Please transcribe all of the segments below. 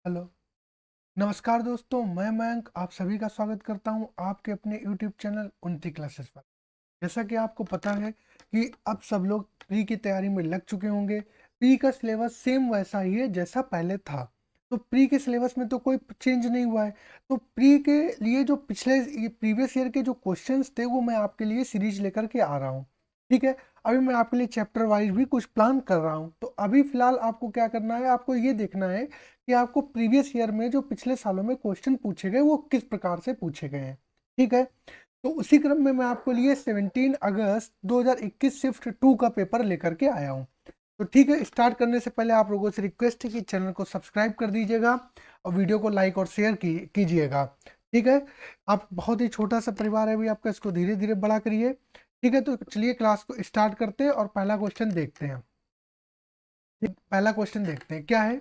Hello. नमस्कार दोस्तों, मैं मयंक आप सभी का स्वागत करता हूं आपके अपने यूट्यूब चैनल उन्नति क्लासेस पर। जैसा कि आपको पता है कि अब सब लोग प्री की तैयारी में लग चुके होंगे। प्री का सिलेबस सेम वैसा ही है जैसा पहले था। तो प्री के सिलेबस में तो कोई चेंज नहीं हुआ है। तो प्री के लिए जो प्रीवियस ईयर के जो क्वेश्चंस थे वो मैं आपके लिए सीरीज लेकर के आ रहा हूँ। ठीक है। अभी मैं आपके लिए चैप्टर वाइज भी कुछ प्लान कर रहा हूँ। तो अभी फिलहाल आपको क्या करना है, आपको ये देखना है कि आपको प्रीवियस ईयर में जो पिछले सालों में क्वेश्चन पूछे गए वो किस प्रकार से पूछे गए हैं। ठीक है। तो उसी क्रम में मैं आपको लिए 17 अगस्त 2021 शिफ्ट 2 का पेपर लेकर के आया हूँ। तो ठीक है, स्टार्ट करने से पहले आप लोगों से रिक्वेस्ट है कि चैनल को सब्सक्राइब कर दीजिएगा और वीडियो को लाइक और शेयर कीजिएगा। ठीक है। आप बहुत ही छोटा सा परिवार है अभी आपका, इसको धीरे धीरे बड़ा करिए। ठीक है। तो चलिए क्लास को स्टार्ट करते हैं और पहला क्वेश्चन देखते हैं। पहला क्वेश्चन देखते हैं क्या है।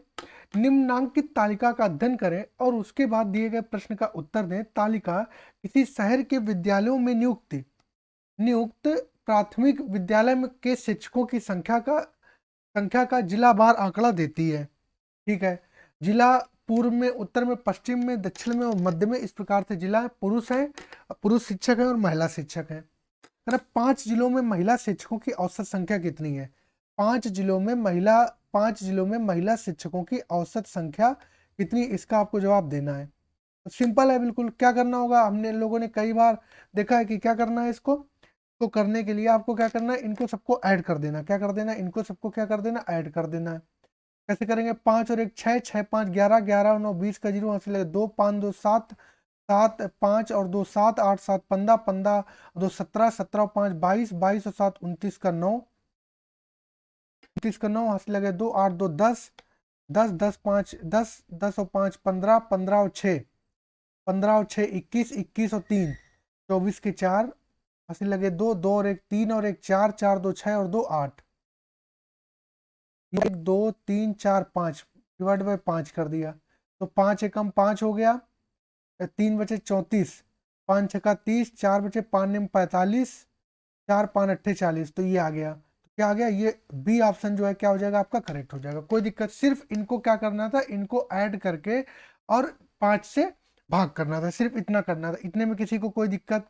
निम्नांकित तालिका का अध्ययन करें और उसके बाद दिए गए प्रश्न का उत्तर दें। तालिका किसी शहर के विद्यालयों में नियुक्त प्राथमिक विद्यालय में के शिक्षकों की संख्या का जिलावार आंकड़ा देती है। ठीक है। जिला पूर्व में, उत्तर में, पश्चिम में, दक्षिण में और मध्य में इस प्रकार से जिला है। पुरुष शिक्षक है और महिला शिक्षक है। अगर 5 जिलों में महिला शिक्षकों की औसत संख्या कितनी है? 5 जिलों में महिला शिक्षकों की औसत संख्या कितनी, इसका आपको जवाब देना है। तो सिंपल है बिल्कुल। क्या करना होगा, हमने लोगों ने कई बार देखा है कि क्या करना है इसको। तो करने के लिए आपको क्या करना है, इनको सबको ऐड कर देना। क्या कर देना, इनको सबको क्या कर देना, ऐड कर देना है। कैसे करेंगे, 5 और 1 6, 6 5 11, 11 और 9 20 का जीरो हासिल है 2, 5 2 7, 7 5 और 2 7, 8 7 15, 15 2 17, 17 और 5 22, 22 और 7 29 का 9, 29 का 9 हासिल लगे 2, 8 2 10, 10 10 5 10, 10 और 5 15, 15 और 6, 15 और 6 21, 21 और 3 24 के 4 हासिल लगे 2, 2 और 1 3 और 1 4, 4 2 6 और 2 8, 1 2 3 4 5 डिवाइड बाई 5 कर दिया। तो 5 एकम 5 हो गया, 3 बचे 34, 5 छक्का 30, 4 बचे 5 निम 45, 4 5 अट्ठे 40। तो ये आ गया। तो क्या आ गया, ये बी ऑप्शन जो है क्या हो जाएगा आपका, करेक्ट हो जाएगा। कोई दिक्कत, सिर्फ इनको क्या करना था, इनको ऐड करके और 5 से भाग करना था, सिर्फ इतना करना था। इतने में किसी को कोई दिक्कत?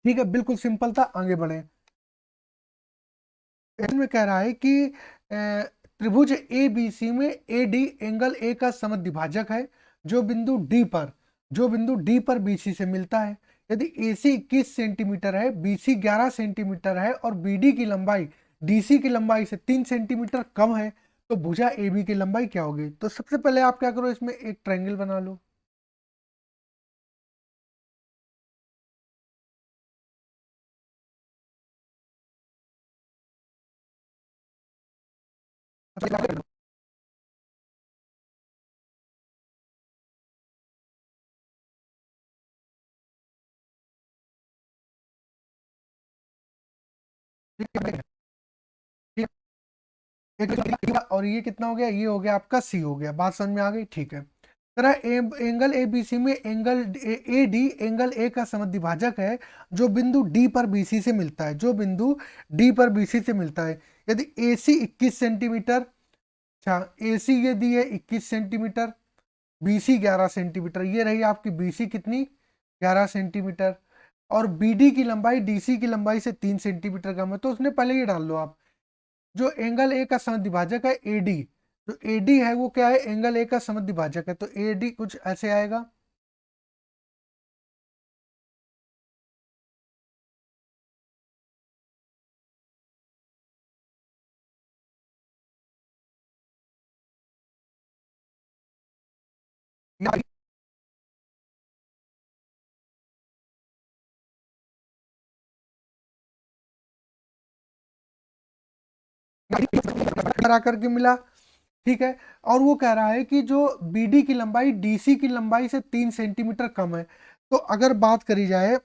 ठीक है, बिल्कुल सिंपल था। आगे बढ़े। इसमें कह रहा है कि त्रिभुज ए बी सी में ए डी एंगल ए का समद्विभाजक है जो बिंदु डी पर बी सी से मिलता है। यदि ए सी 21 सेंटीमीटर है, बी सी 11 सेंटीमीटर है और बी डी की लंबाई डी सी की लंबाई से 3 सेंटीमीटर कम है, तो भुजा ए बी की लंबाई क्या होगी? तो सबसे पहले आप क्या करो, इसमें एक ट्रायंगल बना लो। और ये कितना हो गया, ये हो गया आपका सी हो गया। बात समझ में आ गई? ठीक है। तरह एंगल ए बी सी में angle A D angle A का समद्विभाजक है जो बिंदु डी पर बीसी से मिलता है, जो बिंदु डी पर बीसी से मिलता है। यदि ए सी 21 सेंटीमीटर, अच्छा ए सी ये दी है 21 सेंटीमीटर, बी सी 11 सेंटीमीटर, ये रही आपकी बी सी कितनी, 11 सेंटीमीटर, और बी डी की लंबाई डी सी की लंबाई से 3 सेंटीमीटर कम है। तो उसने पहले ये डाल लो आप, जो एंगल ए का समद्विभाजक है एडी, जो एडी है वो क्या है, एंगल ए का समद्विभाजक है। तो एडी कुछ ऐसे आएगा। करा करके मिला। ठीक है। और वो कह रहा है कि जो बीडी की लंबाई डीसी की लंबाई से 3 सेंटीमीटर कम है। तो अगर बात करी जाए,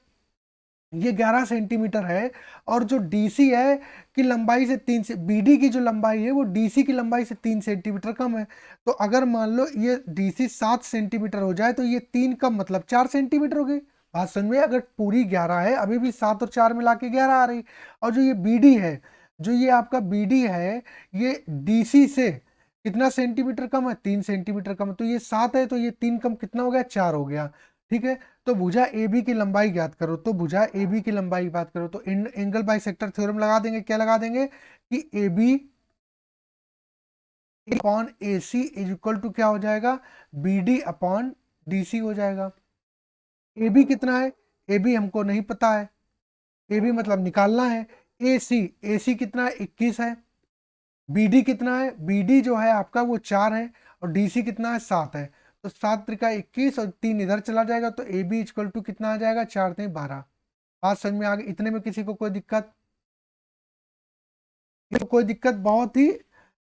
ये 11 सेंटीमीटर है और जो डीसी है की लंबाई से 3 से, बीडी की जो लंबाई है वो डीसी की लंबाई से 3 सेंटीमीटर कम है। तो अगर मान लो ये डीसी 7 सेंटीमीटर हो जाए तो ये 3 का मतलब 4 सेंटीमीटर हो गई। बात समझ में? अगर पूरी 11 है, अभी भी 7 और 4 मिला के 11 आ रही। और जो ये बीडी है, जो ये आपका बीडी है, ये डीसी से कितना सेंटीमीटर कम है, 3 सेंटीमीटर कम है, तो ये 7 है, तो ये 3 कम कितना हो गया, 4 हो गया। ठीक है, तो भुजा ए बी की लंबाई ज्ञात करो, तो भुजा ए बी की लंबाई की बात करो तो एंगल बाई सेक्टर थ्योरम लगा देंगे। क्या लगा देंगे कि A B upon A C is equal to क्या हो जाएगा, B D upon D C हो जाएगा। ए बी कितना है, ए बी हमको नहीं पता है, ए बी मतलब निकालना है। ए सी कितना है, 21 है। बी डी कितना है, बी डी जो है आपका वो 4 है, और डी सी कितना है, 7 है। तो 7 त्रिका 21 और 3 इधर चला जाएगा, तो ए बी इक्वल टू कितना आ जाएगा, 4 3 12। बात समझ में आ गई, इतने में किसी को कोई दिक्कत, तो कोई दिक्कत, बहुत ही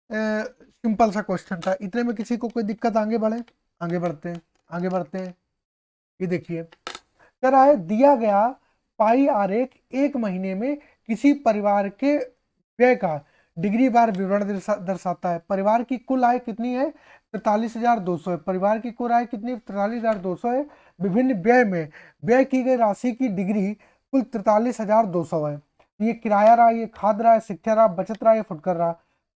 सिंपल सा क्वेश्चन था, इतने में किसी को कोई दिक्कत। आगे बढ़े, आगे बढ़ते हैं, आगे बढ़ते हैं। ये देखिए कह रहा है दिया गया पाई आरेख एक महीने में किसी परिवार के व्यय का डिग्री बार विवरण दर्शाता है। परिवार की कुल आय कितनी है, 43,200 है। परिवार की कुल आय कितनी, 43,200 है। विभिन्न व्यय में व्यय की गई राशि की डिग्री कुल 43,200 है। ये किराया रहा, ये खाद्य रहा, शिक्षा रहा, बचत रहा, ये फुटकर रहा।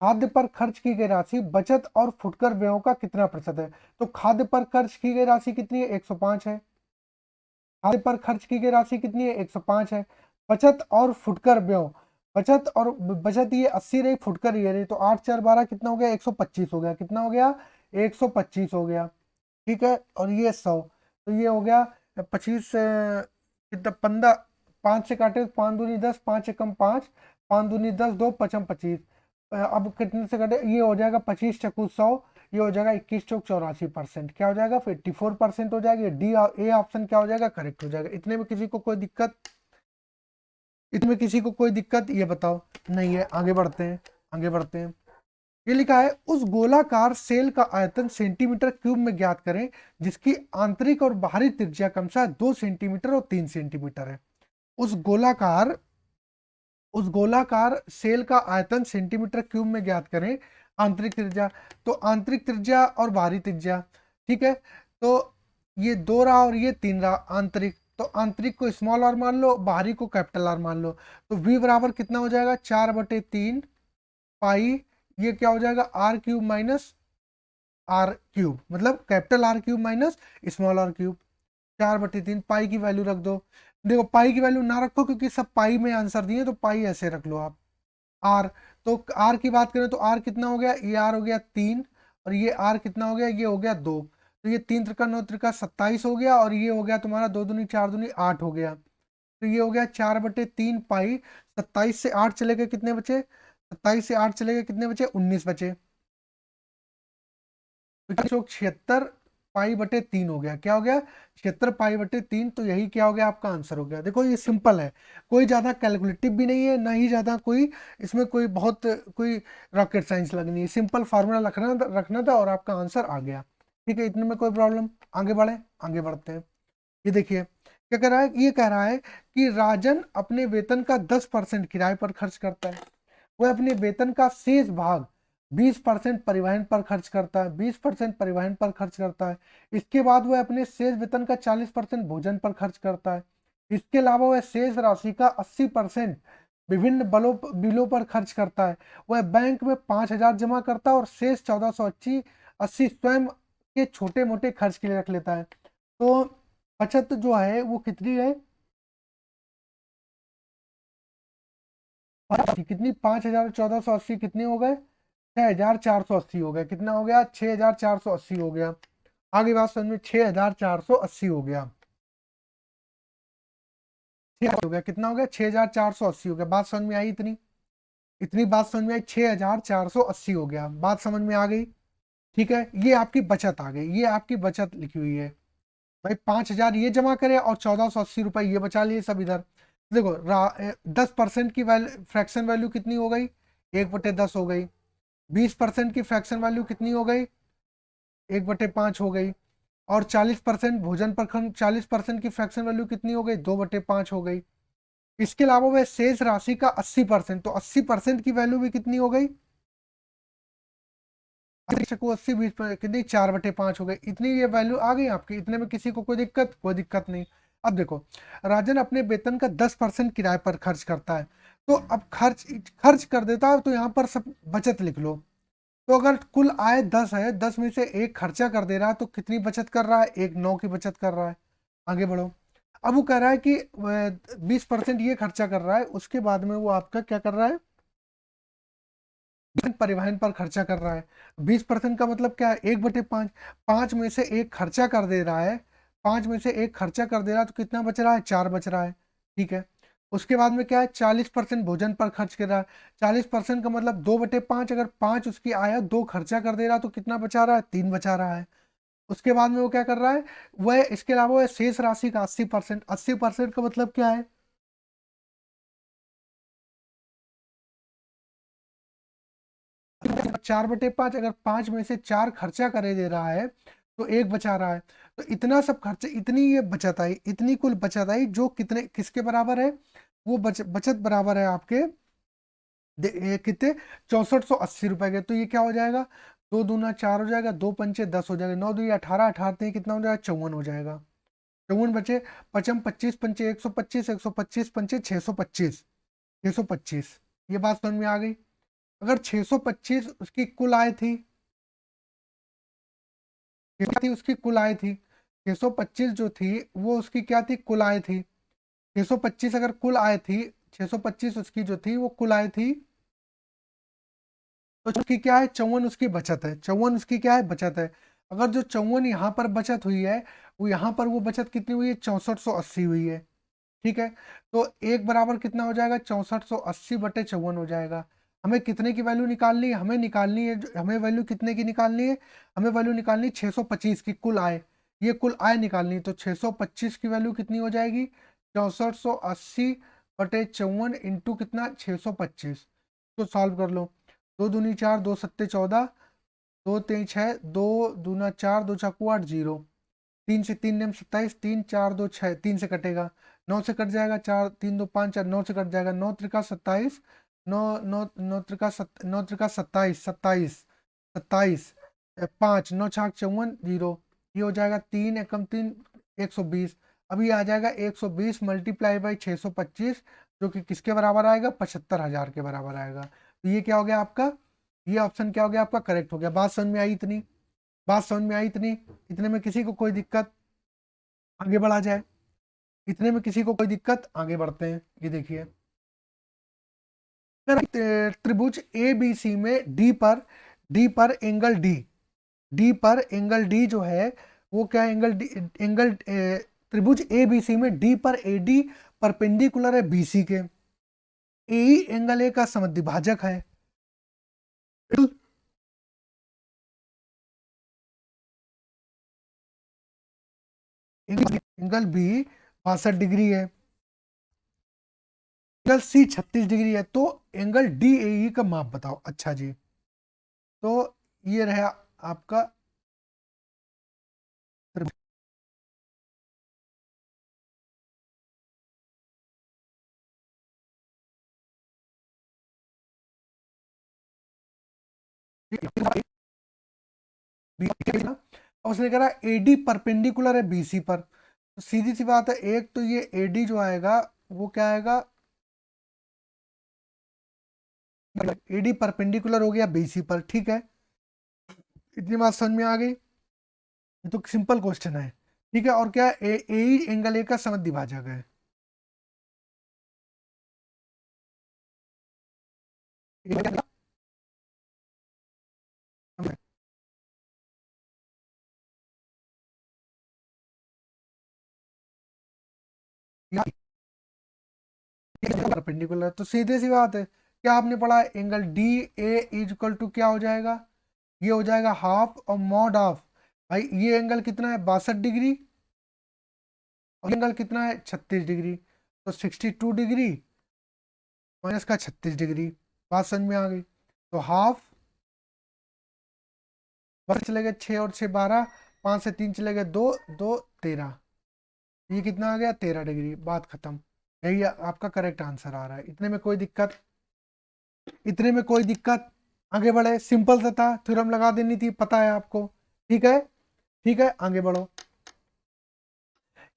खाद्य पर खर्च की गई राशि बचत और फुटकर व्ययों का कितना प्रतिशत है, तो खाद्य पर खर्च की गई राशि कितनी है, 105 है। खाद्य पर खर्च की गई राशि कितनी है, 105 है। बचत और फुटकर व्यय, बचत और बचत ये 80 रही, फुटकर ये रही, तो 8 4 12 कितना हो गया, 125 हो गया। कितना हो गया, 125 हो गया। ठीक है, और ये 100, तो ये हो गया 25 कितना, 15, 5 से काटे 5 दूनी 10, 5 एकम 5, 5 दूनी 10, 2 पचम 25। अब कितने से काटे, ये हो जाएगा 25 चक्कू 100, ये हो जाएगा 21 चौक 84%। क्या हो जाएगा, 54% हो जाएगा। डी ए ऑप्शन क्या हो जाएगा, करेक्ट हो जाएगा। इतने में किसी को कोई दिक्कत, इतने में किसी को कोई दिक्कत, ये बताओ, नहीं है। आगे बढ़ते हैं, आगे बढ़ते हैं। ये लिखा है उस गोलाकार सेल का आयतन सेंटीमीटर क्यूब में ज्ञात करें जिसकी आंतरिक और बाहरी त्रिज्या क्रमशः 2 सेंटीमीटर और 3 सेंटीमीटर है। उस गोलाकार सेल का आयतन सेंटीमीटर क्यूब में ज्ञात करें, आंतरिक त्रिज्या, तो आंतरिक त्रिज्या और बाहरी त्रिज्या। ठीक है, तो ये 2 रहा और ये 3 रहा आंतरिक, तो आंतरिक को स्मॉल आर मान लो, बाहरी को कैपिटल आर मान लो। तो v बराबर कितना हो जाएगा, 4/3 पाई, ये क्या हो जाएगा, R cube minus R cube, मतलब capital R cube minus small R cube. 4/3 pi की वैल्यू रख दो। देखो पाई की वैल्यू ना रखो क्योंकि सब पाई में आंसर दिए, तो पाई ऐसे रख लो आप। आर, तो आर की बात करें तो आर कितना हो गया, ये आर हो गया 3, और ये आर कितना हो गया, ये हो गया 2। तो ये 3 त्रिका 9 त्रिका 27 हो गया, और ये हो गया तुम्हारा 2 दूनी 4 दूनी 8 हो गया। तो ये हो गया 4/3 पाई। 27 से 8 चले गए, कितने बचे, 27 से 8 चले गए, कितने बचे, 19 बचे। तो 76 पाई/3 हो गया। क्या हो गया, 76 पाई/3। तो यही क्या हो गया, आपका आंसर हो गया। देखो ये सिंपल है, कोई ज़्यादा कैलकुलेटिव भी नहीं है, ना ही ज़्यादा कोई इसमें कोई बहुत कोई रॉकेट साइंस लगनी है। सिंपल फार्मूला रखना था और आपका आंसर आ गया। ठीक है, इतने में कोई प्रॉब्लम। आगे बढ़े, आगे बढ़ते हैं। ये देखिए क्या कह रहा है, ये कह रहा है कि राजन अपने वेतन का 10% किराए पर खर्च करता है। वह अपने वेतन का शेष भाग 20% परिवहन पर खर्च करता है, 20% परिवहन पर खर्च करता है। इसके बाद वह अपने शेष वेतन का 40% भोजन पर खर्च करता है। इसके अलावा वह शेष राशि का 80% विभिन्न बिलों पर खर्च करता है। वह बैंक में 5,000 जमा करता है और शेष 1480 स्वयं के छोटे मोटे खर्च के लिए रख लेता है। तो बचत जो है वो कितनी है, कितनी, 5,000 1480 कितने हो गए, 6,480 हो गया। कितना हो गया, 6,480 हो गया। आगे बात समझ में, 6,480 हो गया, हो गया, कितना हो गया, 6,480 हो गया। बात समझ में आई, इतनी इतनी बात समझ में आई, 6,480 हो गया। बात समझ में आ गई। ठीक है, ये आपकी बचत आ गई, ये आपकी बचत लिखी हुई है। भाई 5,000 ये जमा करे और 1,480 रुपए ये बचा लिए सब इधर। देखो 10% की वैल्यू, फ्रैक्शन वैल्यू कितनी हो गई, 1/10 हो गई। 20% की फ्रैक्शन वैल्यू कितनी हो गई, 1/5 हो गई। और 40% भोजन पर खर्च, 40% की फ्रैक्शन वैल्यू कितनी हो गई, 2/5 हो गई। इसके अलावा वह शेष राशि का 80%, तो 80% की वैल्यू भी कितनी हो गई, 80 20 कितनी, 4/5 हो गई। इतनी ये वैल्यू आ गई आपकी। इतने में किसी को कोई दिक्कत, कोई दिक्कत नहीं। अब देखो राजन अपने वेतन का 10% किराए पर खर्च करता है। तो अब खर्च खर्च कर देता है, तो यहाँ पर सब बचत लिख लो। तो अगर कुल आय 10 है, 10 में से एक खर्चा कर दे रहा है तो कितनी बचत कर रहा है? एक 9 की बचत कर रहा है। आगे बढ़ो। अब वो कह रहा है कि 20% ये खर्चा कर रहा है, उसके बाद में वो आपका क्या कर रहा है? परिवहन पर खर्चा कर रहा है। 20% का मतलब क्या है? 1/5। 5 में से एक खर्चा कर दे रहा है, 5 में से एक खर्चा कर दे रहा है तो कितना बच रहा है? 4 बच रहा है। ठीक है। उसके बाद में क्या है? 40% भोजन पर खर्च कर रहा है। 40% का मतलब 2/5। अगर 5 उसकी आया, 2 खर्चा कर दे रहा है तो कितना बचा रहा है? 3 बचा रहा है। उसके बाद में वो क्या कर रहा है? वह इसके अलावा वह शेष राशि का 80%। 80% का मतलब क्या है? 4/5। अगर 5 में से 4 खर्चा करे दे रहा है तो एक बचा रहा है। तो इतना सब खर्च, इतनी ये बचत आई, इतनी कुल बचत आई जो कितने किसके बराबर है? वो बचत बराबर है आपके कितने? 6480 रुपए के। तो ये क्या हो जाएगा? 2 दूना 4 हो जाएगा, 2 पंचे 10 हो जाएगा, 9 दूनी 18, 18 कितना हो जाएगा? 54 हो जाएगा। 54 बचे। पचम 25 पंचे 125, 125 पंचे 625, 625। ये बात समझ में आ गई? अगर 625 उसकी कुल आय थी, क्या थी उसकी कुल आय थी? 625 जो थी वो उसकी क्या थी? कुल आय थी। 625 अगर कुल आय थी, 625 उसकी जो थी वो कुल आय थी, तो उसकी क्या है? 54 उसकी बचत है। 54 उसकी क्या है? बचत है। अगर जो 54 यहाँ पर बचत हुई है, वो यहाँ पर वो बचत कितनी हुई है? 6480 हुई है। ठीक है। तो एक बराबर कितना हो जाएगा? 6480/54 हो जाएगा। हमें कितने की वैल्यू निकालनी है? हमें निकालनी है, हमें वैल्यू कितने की निकालनी है? हमें वैल्यू निकालनी है 625 की, कुल आय। ये कुल आय निकालनी है, तो 625 की वैल्यू कितनी हो जाएगी? 6480/54 इंटू कितना? 625। तो सॉल्व कर लो। 2 दूनी 4, 2 सत्ते 14, 2 3 6, 2 दूना 4, 2 चाकू 8, 0। 3 से 3 नेम 27, 3 4 2 6, 3 से कटेगा, 9 से कट जाएगा, 4 3 2 5 4, 9 से कट जाएगा, 9 त्रिका 27, 9 9 9 त्रिका 27, 27 27 5, 9 छाक 54, 0। ये हो जाएगा 3 एकम 3, 120। अभी आ जाएगा 120 मल्टीप्लाई बाई 625, जो कि किसके बराबर आएगा? 75,000 के बराबर आएगा। तो ये क्या हो गया आपका? ये ऑप्शन क्या हो गया आपका? करेक्ट हो गया। बात समझ में आई इतनी? बात समझ में आई इतनी? इतने में किसी को कोई दिक्कत? आगे बढ़ा जाए। इतने में किसी को कोई दिक्कत? आगे बढ़ते हैं। ये देखिए, अगर त्रिभुज ए बी सी में डी पर एंगल डी पर एंगल डी जो है वो क्या है? एंगल डी, एंगल त्रिभुज ए बी सी में डी पर ए डी परपेंडिकुलर है बी सी के। ए ही एंगल ए का समद्विभाजक है। एंगल बी 62 डिग्री है, एंगल सी 36 डिग्री है। तो एंगल डी ए ई का माप बताओ। अच्छा जी, तो ये रहा आपका त्रिभुज। और उसने कहा एडी परपेंडिकुलर है बीसी पर। तो सीधी सी बात है, एक तो ये एडी जो आएगा वो क्या आएगा? एडी परपेंडिकुलर हो गया बीसी पर। ठीक है, इतनी बात समझ में आ गई? ये तो सिंपल क्वेश्चन है। ठीक है, और क्या ए ही एंगल ए का समद्विभाजक है। परपेंडिकुलर, तो सीधे सी बात है। क्या आपने पढ़ा? Angle D A is equal to क्या हो जाएगा? ये हो जाएगा हाफ और मॉड ऑफ, भाई ये एंगल कितना है? 62 डिग्री। और एंगल कितना है? 36 डिग्री। तो 62 डिग्री माइनस का 36 डिग्री। बात समझ में आ गई? तो हाफ, बस चले गए 6 और 6 12, 5 से 3 चले गए 2, 2 13। ये कितना आ गया? 13 डिग्री। बात खत्म। यही आपका करेक्ट आंसर आ रहा है। इतने में कोई दिक्कत? इतने में कोई दिक्कत? आगे बढ़े। सिंपल सा था, थ्योरम लगा देनी थी, पता है आपको। ठीक है, ठीक है, आगे बढ़ो।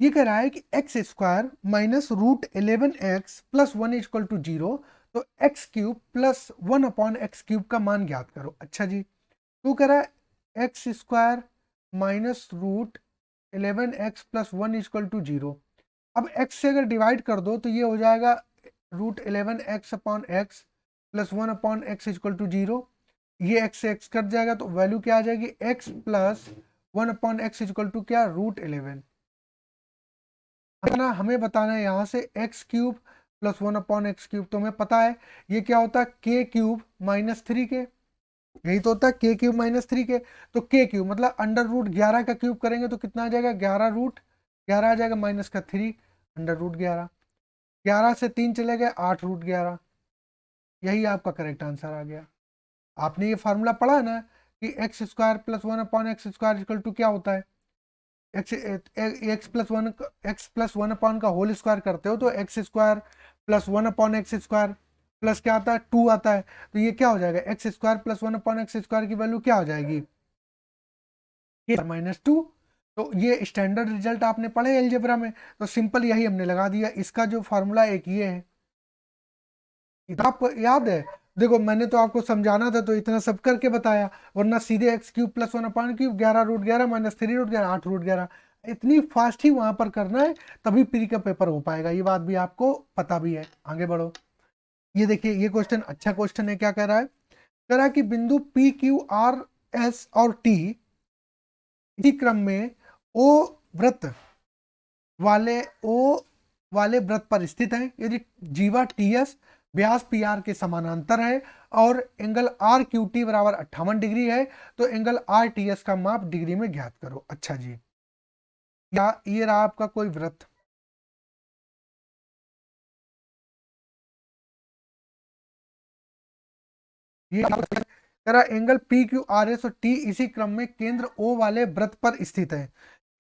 ये कह रहा है कि x² minus √11x+1 equal to 0। तो x³ + 1/x³ का मान ज्ञात करो। अच्छा जी, तो कह रहा है x square minus root 11x plus 1 equal to 0। अब x से अगर डिवाइड कर दो तो ये हो जाएगा root 11x upon x plus 1 upon x equal to 0। ये x से x कट जाएगा तो वैल्यू क्या आ जाएगी, x plus 1 upon x equal to क्या, रूट 11। ना हमें बताना है यहाँ से x cube plus 1 upon x cube, तो हमें पता है ये क्या होता है, के क्यूब माइनस 3 के, यही तो होता है के क्यूब माइनस 3 के। तो के क्यूब मतलब अंडर रूट 11 का क्यूब करेंगे तो कितना आ जाएगा, 11 रूट 11 आ जाएगा, माइनस का 3 अंडर रूट 11, 11 से 3 चले गए 8 रूट 11। यही आपका करेक्ट आंसर आ गया। आपने ये फार्मूला पढ़ा है ना कि x square plus 1 upon x square equal to क्या होता है, x x plus one upon का होल स्क्वायर करते हो तो x square plus 1 upon x square plus क्या आता है, 2 आता है। तो ये क्या हो जाएगा, x square plus 1 upon x square की वैल्यू क्या हो जाएगी, माइनस 2। तो ये स्टैंडर्ड रिजल्ट आपने पढ़े एलजेब्रा में, तो सिंपल यही हमने लगा दिया। इसका जो फार्मूला एक ये है, इतना आपको याद है, देखो मैंने तो आपको समझाना था तो इतना सब करके बताया, वरना सीधे x cube plus 1 upon cube 11 root 11 minus 3 root 11 8 root 11, इतनी फास्ट ही वहां पर करना है, तभी प्री का पेपर हो पाएगा। ये बात भी आपको पता भी है। आगे बढ़ो। ये देखिए ये क्वेश्चन अच्छा क्वेश्चन है। क्या कह रहा है, कह रहा है कि बिंदु पी क्यू आर एस और टी इसी क्रम में ओ वृत्त वाले ओ वाले वृत्त पर स्थित है। यदि जीवा टी एस व्यास पी आर के समानांतर है और एंगल आर क्यू टी बराबर 58 डिग्री है तो एंगल आर टी एस का माप डिग्री में ज्ञात करो। अच्छा जी, या ये रहा आपका कोई वृत्त, ये तेरा angle P Q R S और टी इसी क्रम में केंद्र ओ वाले वृत्त पर स्थित है,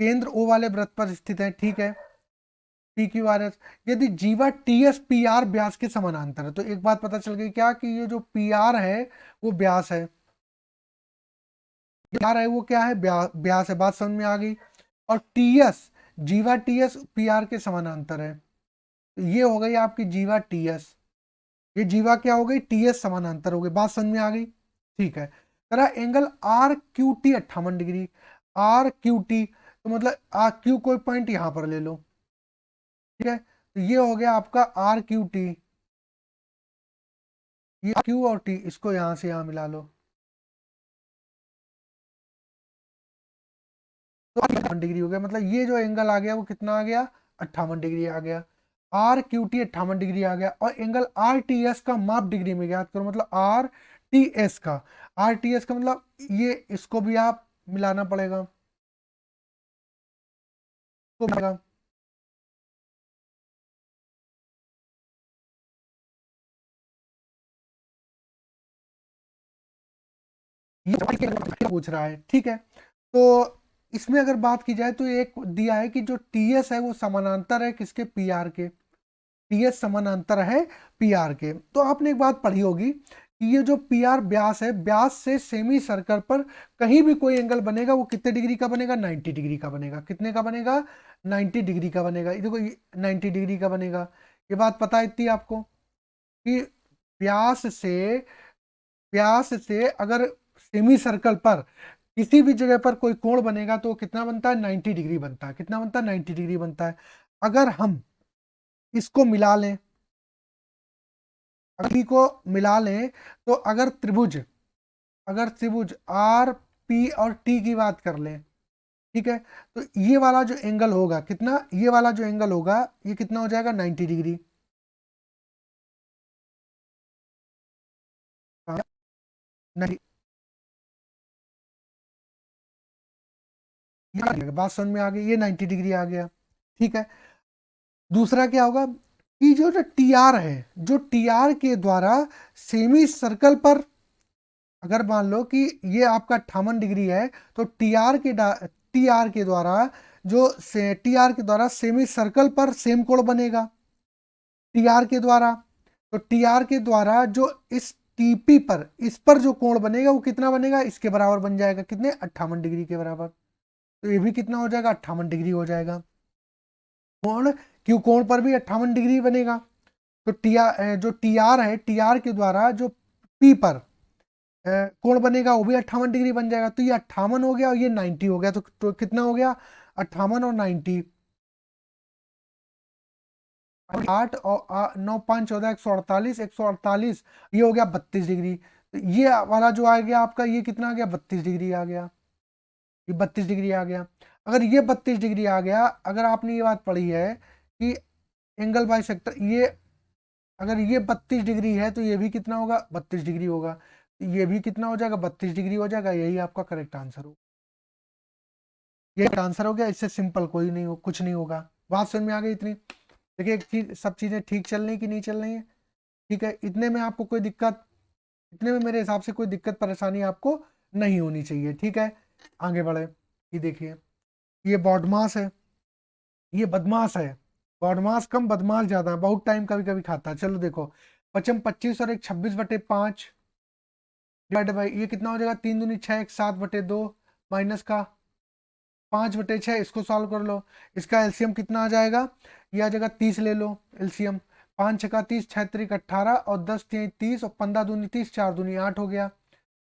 केंद्र ओ वाले वृत्त पर स्थित है, ठीक है। पी क्यू आर एस, यदि जीवा टी एस पी आर व्यास के समानांतर है तो एक बात पता चल गई क्या, कि ये जो पी आर है वो व्यास है, पी आर है वो क्या है, व्यास है। बात समझ में आ गई। और टी एस, जीवा टी एस पी आर के समानांतर है, तो ये हो गई आपकी जीवा टी एस, ये जीवा क्या हो गई, टी एस समानांतर हो गई। बात समझ में आ गई, ठीक है। तेरा angle R Q T 58 degree, R Q T तो मतलब आर क्यू कोई पॉइंट यहां पर ले लो, ठीक है। तो ये हो गया आपका आर क्यू टी, ये क्यू और टी इसको यहां से यहां मिला लो तो 58 डिग्री हो गया। मतलब ये जो एंगल आ गया वो कितना आ गया, 58 डिग्री आ गया। आर क्यू टी 58 डिग्री आ गया। और एंगल आर टी एस का माप डिग्री में ज्ञात करो, मतलब आर टी एस का, आर टी एस का मतलब ये इसको भी आप मिलाना पड़ेगा, इसको मिलेगा। ये पूछ रहा है, ठीक है। तो इसमें अगर बात की जाए तो एक दिया है कि जो टी एस है वो समानांतर है किसके, पी आर के, टी एस समानांतर है पी आर के। तो आपने एक बात पढ़ी होगी कि ये जो पी आर व्यास है, व्यास से सेमी सर्कल पर कहीं भी कोई एंगल बनेगा वो कितने डिग्री का बनेगा, 90 डिग्री का बनेगा। कितने का बनेगा, 90 डिग्री का बनेगा। ये देखो 90 डिग्री का बनेगा। ये बात पता है इतनी आपको कि व्यास से, व्यास से अगर सेमी सर्कल पर किसी भी जगह पर कोई कोण बनेगा तो कितना बनता है, 90 डिग्री बनता है। कितना बनता है, 90 डिग्री बनता है। अगर हम इसको मिला लें, अभी को मिला लें तो अगर त्रिभुज, अगर त्रिभुज आर पी और टी की बात कर लें, ठीक है, तो ये वाला जो एंगल होगा कितना, ये वाला जो एंगल होगा ये कितना हो जाएगा, 90 डिग्री। नहीं, ये आ गया, बात समझ में आ गई, ये 90 डिग्री आ गया, ठीक है। दूसरा क्या होगा कि जो जो टी आर है, जो टी आर के द्वारा सेमी सर्कल पर, अगर मान लो कि ये आपका 58 डिग्री है तो टी आर के द्वारा जो टी आर के द्वारा सेमी सर्कल पर सेम कोण बनेगा, टी आर के द्वारा। तो टी आर के द्वारा जो इस टीपी पर, इस पर जो कोण बनेगा वो कितना बनेगा, इसके बराबर बन जाएगा, कितने, 58 डिग्री के बराबर। तो ये भी कितना हो जाएगा, 58 डिग्री हो जाएगा। कोण, क्यों कोण पर भी 58 डिग्री बनेगा। तो टी आर, जो टी आर है, टी आर के द्वारा जो पी पर कोण बनेगा वो भी 58 डिग्री बन जाएगा। तो ये 58 हो गया और ये 90 हो गया। तो कितना हो गया, 58 और 90, 8 और 9 5 14 148, 148, ये हो गया 32 डिग्री। तो ये वाला जो आ गया आपका, ये कितना आ गया, 32 डिग्री आ गया। ये 32 डिग्री आ गया। अगर ये 32 डिग्री आ गया, अगर आपने ये बात पढ़ी है कि एंगल बाई सेक्टर, ये अगर ये 32 डिग्री है तो ये भी कितना होगा, 32 डिग्री होगा। तो ये भी कितना हो जाएगा, 32 डिग्री हो जाएगा। यही आपका करेक्ट आंसर हो, ये आंसर हो गया। इससे सिंपल कोई नहीं हो, कुछ नहीं होगा। बात समझ में आ गई इतनी। देखिए एक चीज, सब चीजें ठीक चल रही कि नहीं चल रही है, ठीक है। इतने में आपको कोई दिक्कत, इतने में मेरे हिसाब से कोई दिक्कत परेशानी आपको नहीं होनी चाहिए, ठीक है। आगे बढ़े। ये देखिए, ये बॉडमास है, ये बदमाश है। बॉडमास कम, बदमाश ज्यादा, बहुत टाइम कभी कभी खाता है। चलो देखो, 25 और एक 26/5 डिवाइड बाई, ये कितना हो जाएगा, 3 दूनी 6, एक 7/2 माइनस का 5/6। इसको सॉल्व कर लो, इसका एलसीएम कितना आ जाएगा, ये आ जाएगा 30 ले लो एलसीएम। 5 छका 30, 6 त्रिक 18 और 10 3 30 और 15 दूनी 30, 4 दूनी 8 हो गया।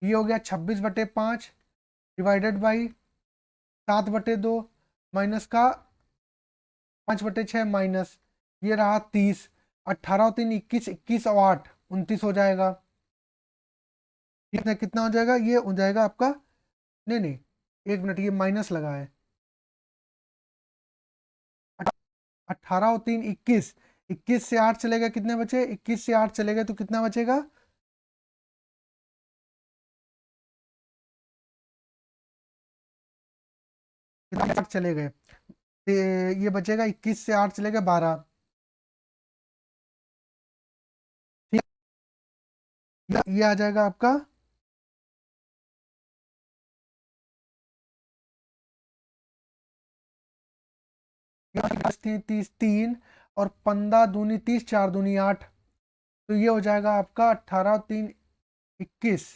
ये हो गया 26/5 डिवाइडेड बाई 7/2 माइनस का 5/6 माइनस, ये रहा 30, 18 और 3 21, 21 और 8 29 हो जाएगा। कितना कितना हो जाएगा, ये हो जाएगा आपका, नहीं नहीं, एक मिनट, ये माइनस लगा है। 18 और 3 21, 21 से 8 चलेगा, कितने बचे, 21 से 8 चलेगा तो कितना बचेगा, 8 चले गए। ये बचेगा, 21 से 8 चलेगा 12, ठीक। ये आ जाएगा आपका, 30 3 और 15 दूनी 30, 4 दूनी 8। तो ये हो जाएगा आपका 18 3 21,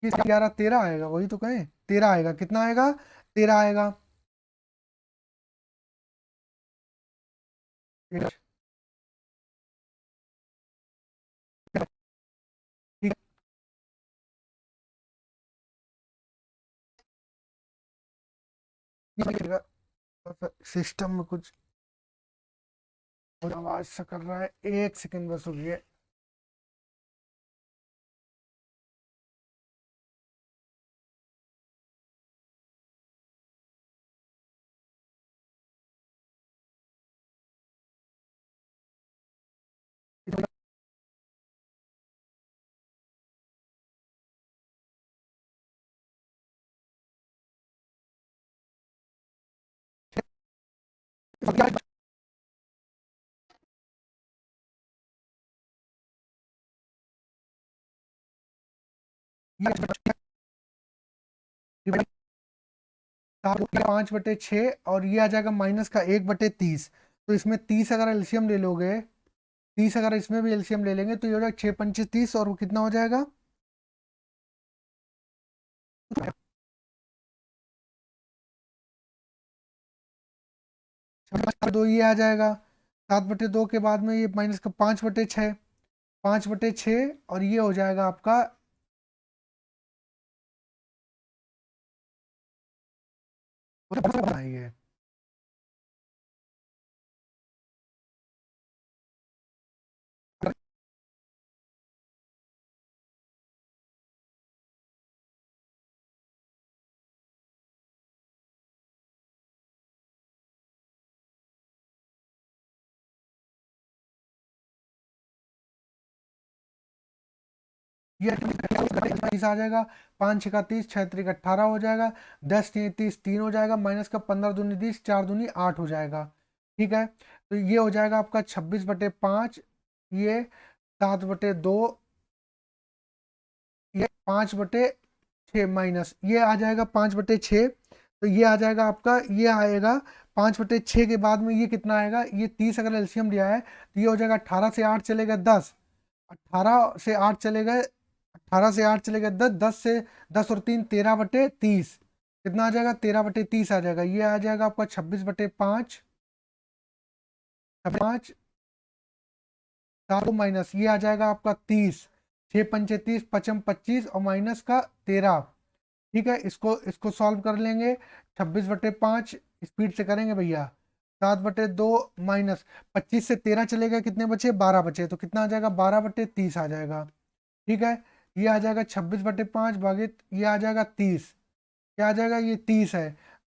11 13 आएगा, वही तो कहें, 13 आएगा। कितना आएगा, 13 आएगा। ठीक ठीक है। सिस्टम में कुछ आवाज सा कर रहा है, एक सेकंड बस रुकिए। ये 5/6 और ये आ जाएगा माइनस का 1/30। तो इसमें 30 अगर एलसीएम ले लोगे, 30 अगर इसमें भी एलसीएम ले लेंगे तो ये हो जाएगा 6 पंचे 30, और वो कितना हो जाएगा, 2 ये आ जाएगा। 7/2 के बाद में ये माइनस का 5/6, 5/6 और ये हो जाएगा आपका, ये ये 30 आ जाएगा। 5 छका 30, 6 त्रिक 18 हो जाएगा। 10 3 30, 3 हो जाएगा, माइनस का 15 दूनी 30, 4 दूनी 8 हो जाएगा, ठीक है। तो ये हो जाएगा आपका 26/5, ये 7/2, ये 5/6 माइनस, ये आ जाएगा 5/6। तो ये आ जाएगा आपका, ये आएगा 5/6 के बाद में ये कितना आएगा, ये 30 अगर एलसीएम लिया है तो ये हो जाएगा 18 से 8 चलेगा 10, 18 से 8 चले गए, 18 से 8 चले गए 10, 10 से 10 और 3 13/30, कितना आ जाएगा, 13/30 आ जाएगा। ये आ जाएगा आपका 26/5, 5 7 को माइनस, ये आ जाएगा आपका 30, 6 पंचे 30, पचम 25 और माइनस का 13। ठीक है, इसको इसको सॉल्व कर लेंगे। 26/5 स्पीड से करेंगे भैया। 7/2 माइनस 25 से 13 चले गए, कितने बचे? 12 बचे। तो कितना आ जाएगा? 12/30 आ जाएगा। ठीक है, ये आ जाएगा 26/5 भागित ये आ जाएगा 30। क्या आ जाएगा? ये 30 है।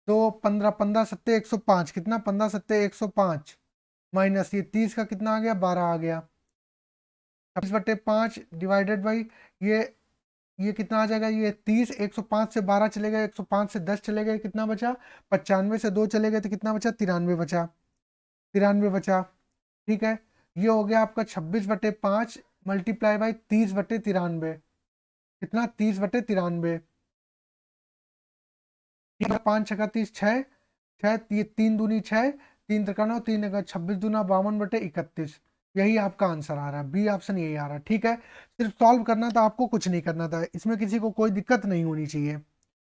तो 15 15 सत्ते 105, कितना? 15 सत्ते 105 माइनस ये 30 का कितना आ गया? 12 आ गया। 26/5 डिवाइडेड बाई ये कितना आ जाएगा? ये 30, 105 से 12 चले गए, 105 से 10 चले गए, कितना बचा? 95 से 2 चले गए तो कितना बचा? 93 बचा। 93 बचा। ठीक है, ये हो गया आपका 26/5 मल्टीप्लाई बाई 30/93। कितना? 30/93। 5 छका 30, 6 6, ये 3 दूनी 6, 3 त्रिका 9, 3 एका 26 दूना 52/31। यही आपका आंसर आ रहा है, बी ऑप्शन यही आ रहा है। ठीक है, सिर्फ सॉल्व करना था आपको, कुछ नहीं करना था, इसमें किसी को कोई दिक्कत नहीं होनी चाहिए।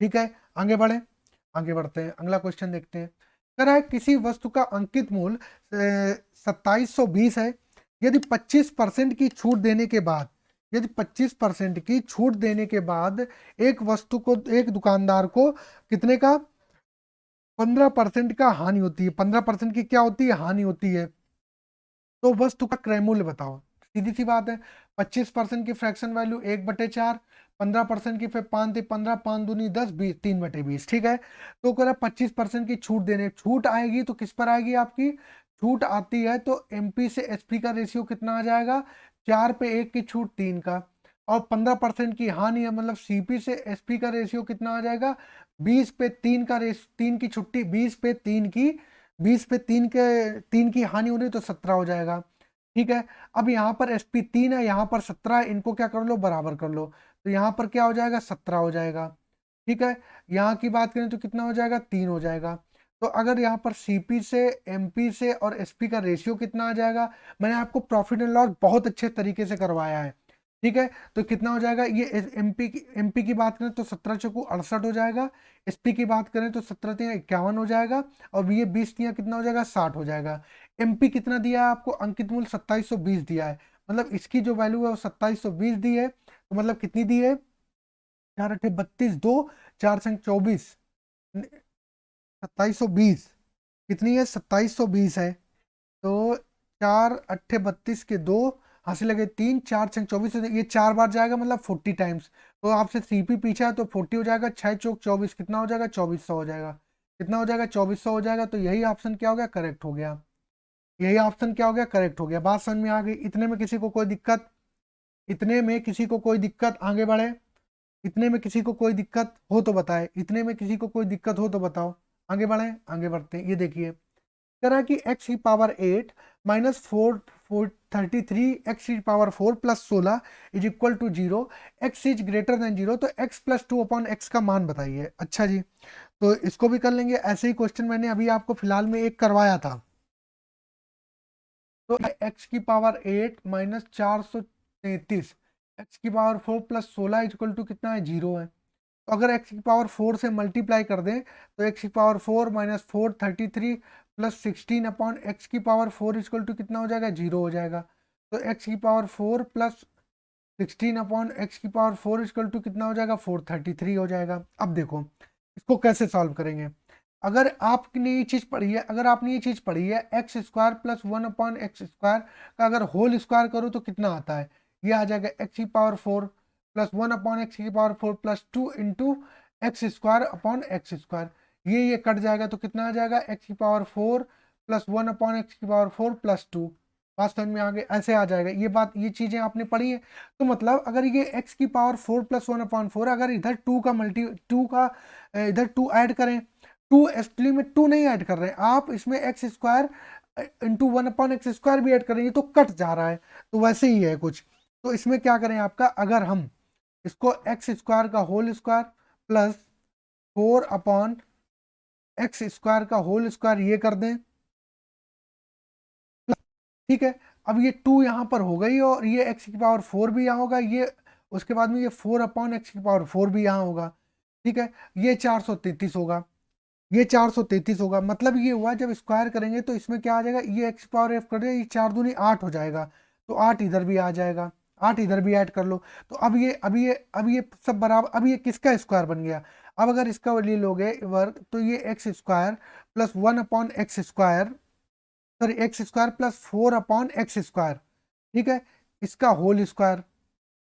ठीक है, आगे बढ़े, आगे बढ़ते हैं, अगला क्वेश्चन देखते हैं। कह रहा है किसी वस्तु का अंकित मूल्य 2720 है। यदि 25% की छूट देने के बाद, यदि 25% की छूट देने के बाद एक वस्तु को, एक दुकानदार को कितने का? 15% का हानि होती है। 15% की क्या होती है? हानि होती है। तो वस्तु का क्रय मूल्य बताओ। सीधी सी बात है, 25% की फ्रैक्शन वैल्यू 1/4, 15% की फिर 5 × 15, 5 दूनी 10, 20, 3/20। ठीक है, तो कह रहा 25% की छूट देने, छूट आएगी तो किस पर आएगी आपकी? छूट आती है तो एमपी से एसपी का रेशियो कितना आ जाएगा? 4 पे 1 की छूट 3 का। और 15% की हानि है, मतलब सीपी से एसपी का रेशियो कितना आ जाएगा? 20 पे 3 का 3 की छुट्टी, 20 पे 3 की, 20 पे 3 की हानि हो रही तो 17 हो जाएगा। ठीक है, अब यहाँ पर एसपी 3 है, यहाँ पर 17 है, इनको क्या कर लो? बराबर कर लो। तो यहाँ पर क्या हो जाएगा? 17 हो जाएगा। ठीक है, यहाँ की बात करें तो कितना हो जाएगा? 3 हो जाएगा। तो अगर यहाँ पर सीपी से, एमपी से और एसपी का रेशियो कितना आ जाएगा? मैंने आपको प्रॉफिट एंड लॉस बहुत अच्छे तरीके से करवाया है। ठीक है, तो कितना हो जाएगा? ये एमपी की बात करें तो 17 चौकू 68 हो जाएगा। एसपी की बात करें तो 17 तिया 51 हो जाएगा। और ये 20 तिया कितना हो जाएगा? 60 हो जाएगा। एमपी कितना दिया है आपको? अंकित मूल्य 2720 दिया है, मतलब इसकी जो वैल्यू है वो 2720 दी है। तो मतलब कितनी दी है? 4 8 32, 2 4 संग 24, 2720। कितनी है? 2720 है। तो 4 8 32 के 2 हासिल लगे 3, 4 6 24, ये 4 बार जाएगा, मतलब 40 टाइम्स। तो आपसे सीपी पीछा है तो 40 हो जाएगा, 6 चौक 24, कितना हो जाएगा? 2400 हो जाएगा। कितना हो जाएगा? 2400 हो जाएगा। तो यही ऑप्शन क्या हो गया? करेक्ट हो गया। यही ऑप्शन क्या हो गया? करेक्ट हो गया। बात समझ में आ गई? इतने में किसी को कोई दिक्कत? इतने में किसी को कोई दिक्कत? आगे बढ़े। इतने में किसी को कोई दिक्कत हो तो बताए, इतने में किसी को कोई दिक्कत हो तो बताओ। आगे बढ़े, आगे बढ़ते हैं। ये देखिए, कह रहा है कि एक्स की पावर 8 माइनस 433 एक्स की power 4 plus 16 is equal to 0, x is greater than 0, तो एक्स प्लस 2 अपॉन एक्स का मान बताइए। अच्छा जी, तो इसको भी कर लेंगे। ऐसे ही क्वेश्चन मैंने अभी आपको फिलहाल में एक करवाया था। तो एक्स की पावर 8 माइनस 433 एक्स की पावर 4 प्लस 16 इक्वल टू कितना है? 0 है। तो अगर एक्स की पावर 4 से मल्टीप्लाई कर दें तो एक्स की power 4 minus 433 plus 16 upon x की पावर 4 इक्वल टू कितना हो जाएगा? 0 हो जाएगा। तो एक्स की पावर 4 प्लस 16 अपॉन एक्स की पावर 4 इक्वल टू कितना हो जाएगा? 433 हो जाएगा। अब देखो इसको कैसे सॉल्व करेंगे। अगर आपने ये चीज़ पढ़ी है, अगर आपने ये चीज़ पढ़ी है x square plus 1 upon x square का अगर होल स्क्वायर करो तो कितना आता है? ये आ जाएगा एक्स की पावर 4 प्लस 1 अपॉन एक्स की power 4 plus 2 into x square upon x square. ये कट जाएगा तो कितना आ जाएगा? एक्स की पावर 4 प्लस 1 अपॉन एक्स की पावर 4 प्लस 2। बात समझ में आ गई? ऐसे आ जाएगा। ये बात, ये चीज़ें आपने पढ़ी है। तो मतलब अगर ये एक्स की पावर 4 प्लस 1 अपॉन 4, अगर इधर 2 का इधर 2 ऐड करें, 2 एक्चुअली में 2 नहीं ऐड कर रहे हैं आप, इसमें x square into 1 upon x square भी ऐड करेंगे तो कट जा रहा है। तो वैसे ही है कुछ। तो इसमें क्या करें आपका, अगर हम इसको एक्स स्क्वायर का whole square plus 4 upon x square का होल स्क्वायर ये कर दें, ठीक है। अब ये 2 यहाँ पर हो गई और ये एक्स की पावर 4 भी यहाँ होगा, ये उसके बाद में ये 4 अपॉन एक्स की पावर 4 भी यहाँ होगा। ठीक है, ये 433 होगा, ये 433 होगा। मतलब ये हुआ जब स्क्वायर करेंगे तो इसमें क्या आ जाएगा? ये एक्स पावर एफ कर दिया, ये 4 दूनी 8 हो जाएगा। तो 8 इधर भी आ जाएगा, 8 इधर भी ऐड कर लो। तो अब ये सब बराबर, अब ये किसका स्क्वायर बन गया। अब अगर इसका ले लोगे वर्ग तो ये x square plus 1/x², sorry x square plus 4/x², ठीक है, इसका होल स्क्वायर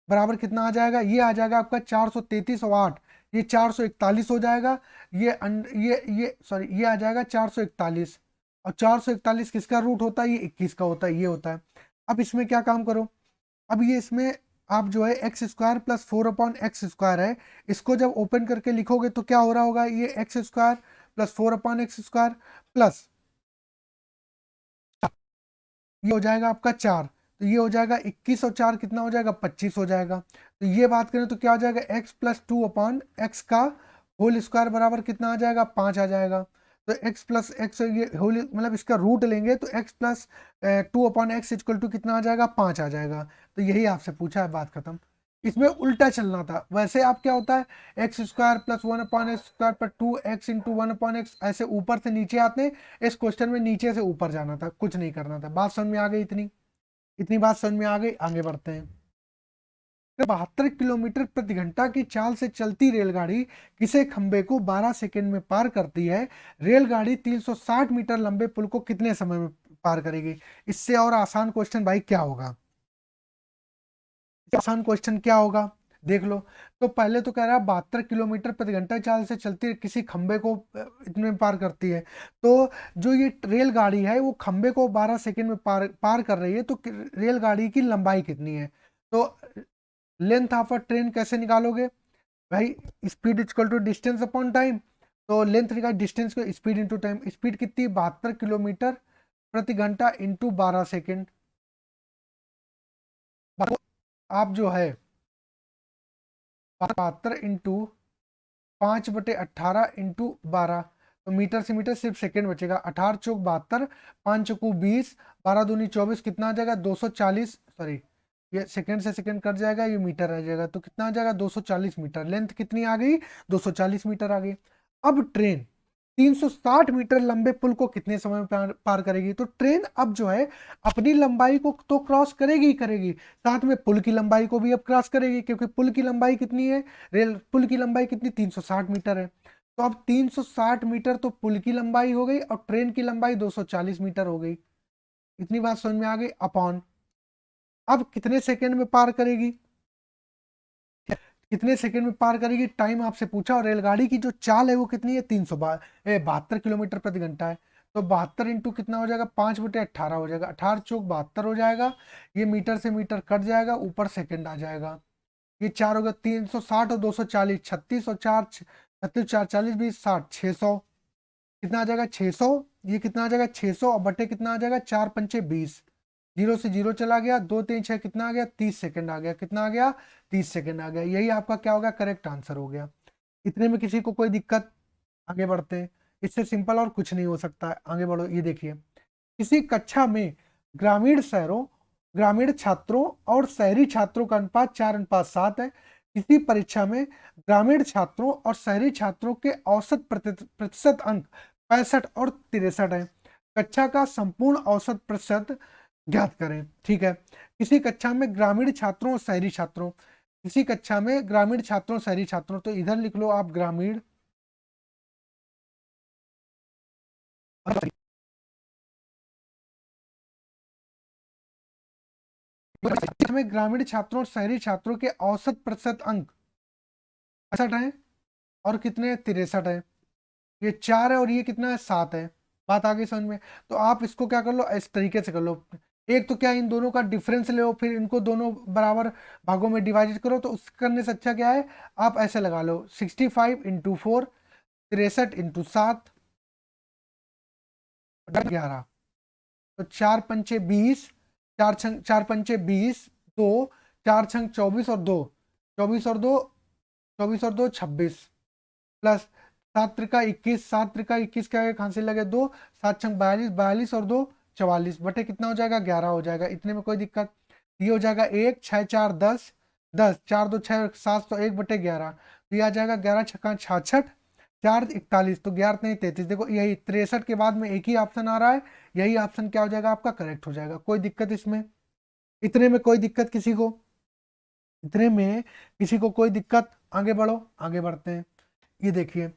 बराबर कितना आ जाएगा, ये आ जाएगा आपका 433 और 8, ये 441 हो जाएगा। ये सॉरी ये आ जाएगा 441, और 441 किसका रूट होता है, ये 21 का होता है, ये होता है। अब इसमें क्या काम करो, अब ये इसमें आप जो है एक्स स्क्वायर प्लस 4/x² है, इसको जब ओपन करके लिखोगे तो क्या हो रहा होगा, ये x square plus 4/x² plus ये हो जाएगा आपका 4, तो ये हो जाएगा 21 और 4 कितना हो जाएगा, 25 हो जाएगा। तो ये बात करें तो क्या हो जाएगा, x प्लस 2/x का होल स्क्वायर बराबर कितना आ जाएगा, 5 आ जाएगा। तो x प्लस एक्स ये होल मतलब इसका रूट लेंगे तो x plus 2/x equal to कितना आ जाएगा, 5 आ जाएगा। तो यही आपसे पूछा है, बात खत्म। इसमें उल्टा चलना था, वैसे आप क्या होता है एक्स स्क्वायर प्लस 1/x² पर 2x इंटू 1/x, ऐसे ऊपर से नीचे आते हैं। इस क्वेश्चन में नीचे से ऊपर जाना था, कुछ नहीं करना था। बात समझ में आ गई, इतनी इतनी बात समझ में आ गई, आगे बढ़ते हैं। 72 किलोमीटर प्रति घंटा की चाल से चलती रेलगाड़ी किसी खंबे को 12 सेकंड में पार करती है, रेलगाड़ी 360 मीटर लंबे पुल को कितने समय में पार करेगी। इससे और आसान क्वेश्चन भाई क्या होगा, आसान क्वेश्चन क्या होगा, देख लो। तो पहले तो कह रहा है 72 किलोमीटर प्रति घंटा चाल से चलती किसी खंबे को इतने में पार करती है। तो जो ये रेलगाड़ी है वो खंबे को 12 सेकंड में पार कर रही है, तो रेलगाड़ी की लंबाई कितनी है। तो लेंथ ऑफ अ ट्रेन कैसे निकालोगे भाई, speed equal to distance upon time. तो लेंथ निकाल डिस्टेंस को स्पीड इंटू टाइम, स्पीड कितनी 72 किलोमीटर प्रति घंटा इंटू 12 सेकेंड। आप जो है 72 इंटू 5/18 इंटू 12, तो मीटर से मीटर सिर्फ सेकंड बचेगा। 18 चौक 72, 5 चौकू 20, 12 दूनी 24, कितना आ जाएगा 240, सॉरी ये सेकंड से सेकंड कट जाएगा, ये मीटर आ जाएगा, तो कितना आ जाएगा 240 मीटर। लेंथ कितनी आ गई, 240 मीटर आ गई। अब ट्रेन 360 मीटर लंबे पुल को कितने समय में पार करेगी। तो ट्रेन अब जो है अपनी लंबाई को तो क्रॉस करेगी ही करेगी, साथ में पुल की लंबाई को भी अब क्रॉस करेगी, क्योंकि पुल की लंबाई कितनी है, रेल पुल की लंबाई कितनी 360 मीटर है। तो अब 360 मीटर तो पुल की लंबाई हो गई और ट्रेन की लंबाई 240 मीटर हो गई। इतनी बात समझ में आ गई। अपॉन अब कितने सेकंड में पार करेगी, कितने सेकंड में पार करेगी, टाइम आपसे पूछा। और रेलगाड़ी की जो चाल है वो कितनी है, 372 किलोमीटर प्रति घंटा है। तो 72 इंटू कितना हो जाएगा, 5/18 हो जाएगा, 18 चौक 72 हो जाएगा। ये मीटर से मीटर कट जाएगा, ऊपर सेकंड आ जाएगा। ये 4 हो गया, 360 और 240, 36 और 4 36, 4 40 20 60, 600 कितना आ जाएगा 600। ये कितना आ जाएगा 600 और बटे कितना आ जाएगा 4×5 = 20, जीरो से जीरो चला गया, 2×3 = 6, कितना आ गया 30 सेकंड आ गया, कितना आ गया 30 सेकंड आ गया। यही आपका क्या हो गया, करेक्ट आंसर हो गया। इतने में किसी को कोई दिक्कत, आगे बढ़ते हैं। इससे सिंपल और कुछ नहीं हो सकता है, आगे बढ़ो। ये देखिए, किसी कक्षा में ग्रामीण शहरों ग्रामीण छात्रों और शहरी छात्रों का अनुपात 4:7 है। इसी परीक्षा में ग्रामीण छात्रों और शहरी छात्रों के औसत प्रतिशत अंक 65 और 63 है। कक्षा का संपूर्ण औसत प्रतिशत ज्ञात करें। ठीक है, किसी कक्षा में ग्रामीण छात्रों और शहरी छात्रों, किसी कक्षा में ग्रामीण छात्रों शहरी छात्रों, तो इधर लिख लो आप ग्रामीण में ग्रामीण छात्रों और शहरी छात्रों के औसत प्रतिशत अंक 65 है और कितने 63 है। ये 4 है और ये कितना है 7 है। बात आगे समझ में। तो आप इसको क्या कर लो, इस तरीके से कर लो। एक तो क्या इन दोनों का डिफरेंस ले लो, फिर इनको दोनों बराबर भागों में डिवाइड करो। तो उस करने से अच्छा क्या है, आप ऐसे लगा लो 65 इंटू 4, 63 इंटू 7, 11। तो 4×5 = 20, 4×5 = 20, 2, 4×6 = 24 और 2, 24 और 2 26, प्लस 7×3 = 21, 7×3 = 21 क्या है, खांसी लगे 2, 7×6 = 42, 42 और 2 44, बटे कितना हो जाएगा 11 हो जाएगा। इतने में कोई दिक्कत, ये हो जाएगा 1, 6 4 10, 10 4 2 6 7, तो 1/11। तो ये आ जाएगा 11×6 = 66, 4 41, तो 11 नहीं 33। देखो यही 63 के बाद में एक ही ऑप्शन आ रहा है, यही ऑप्शन क्या हो जाएगा आपका करेक्ट हो जाएगा। कोई दिक्कत इसमें। इतने में कोई दिक्कत किसी को? इतने में किसी को कोई दिक्कत? आगे बढ़ो, आगे बढ़ते हैं। ये देखिए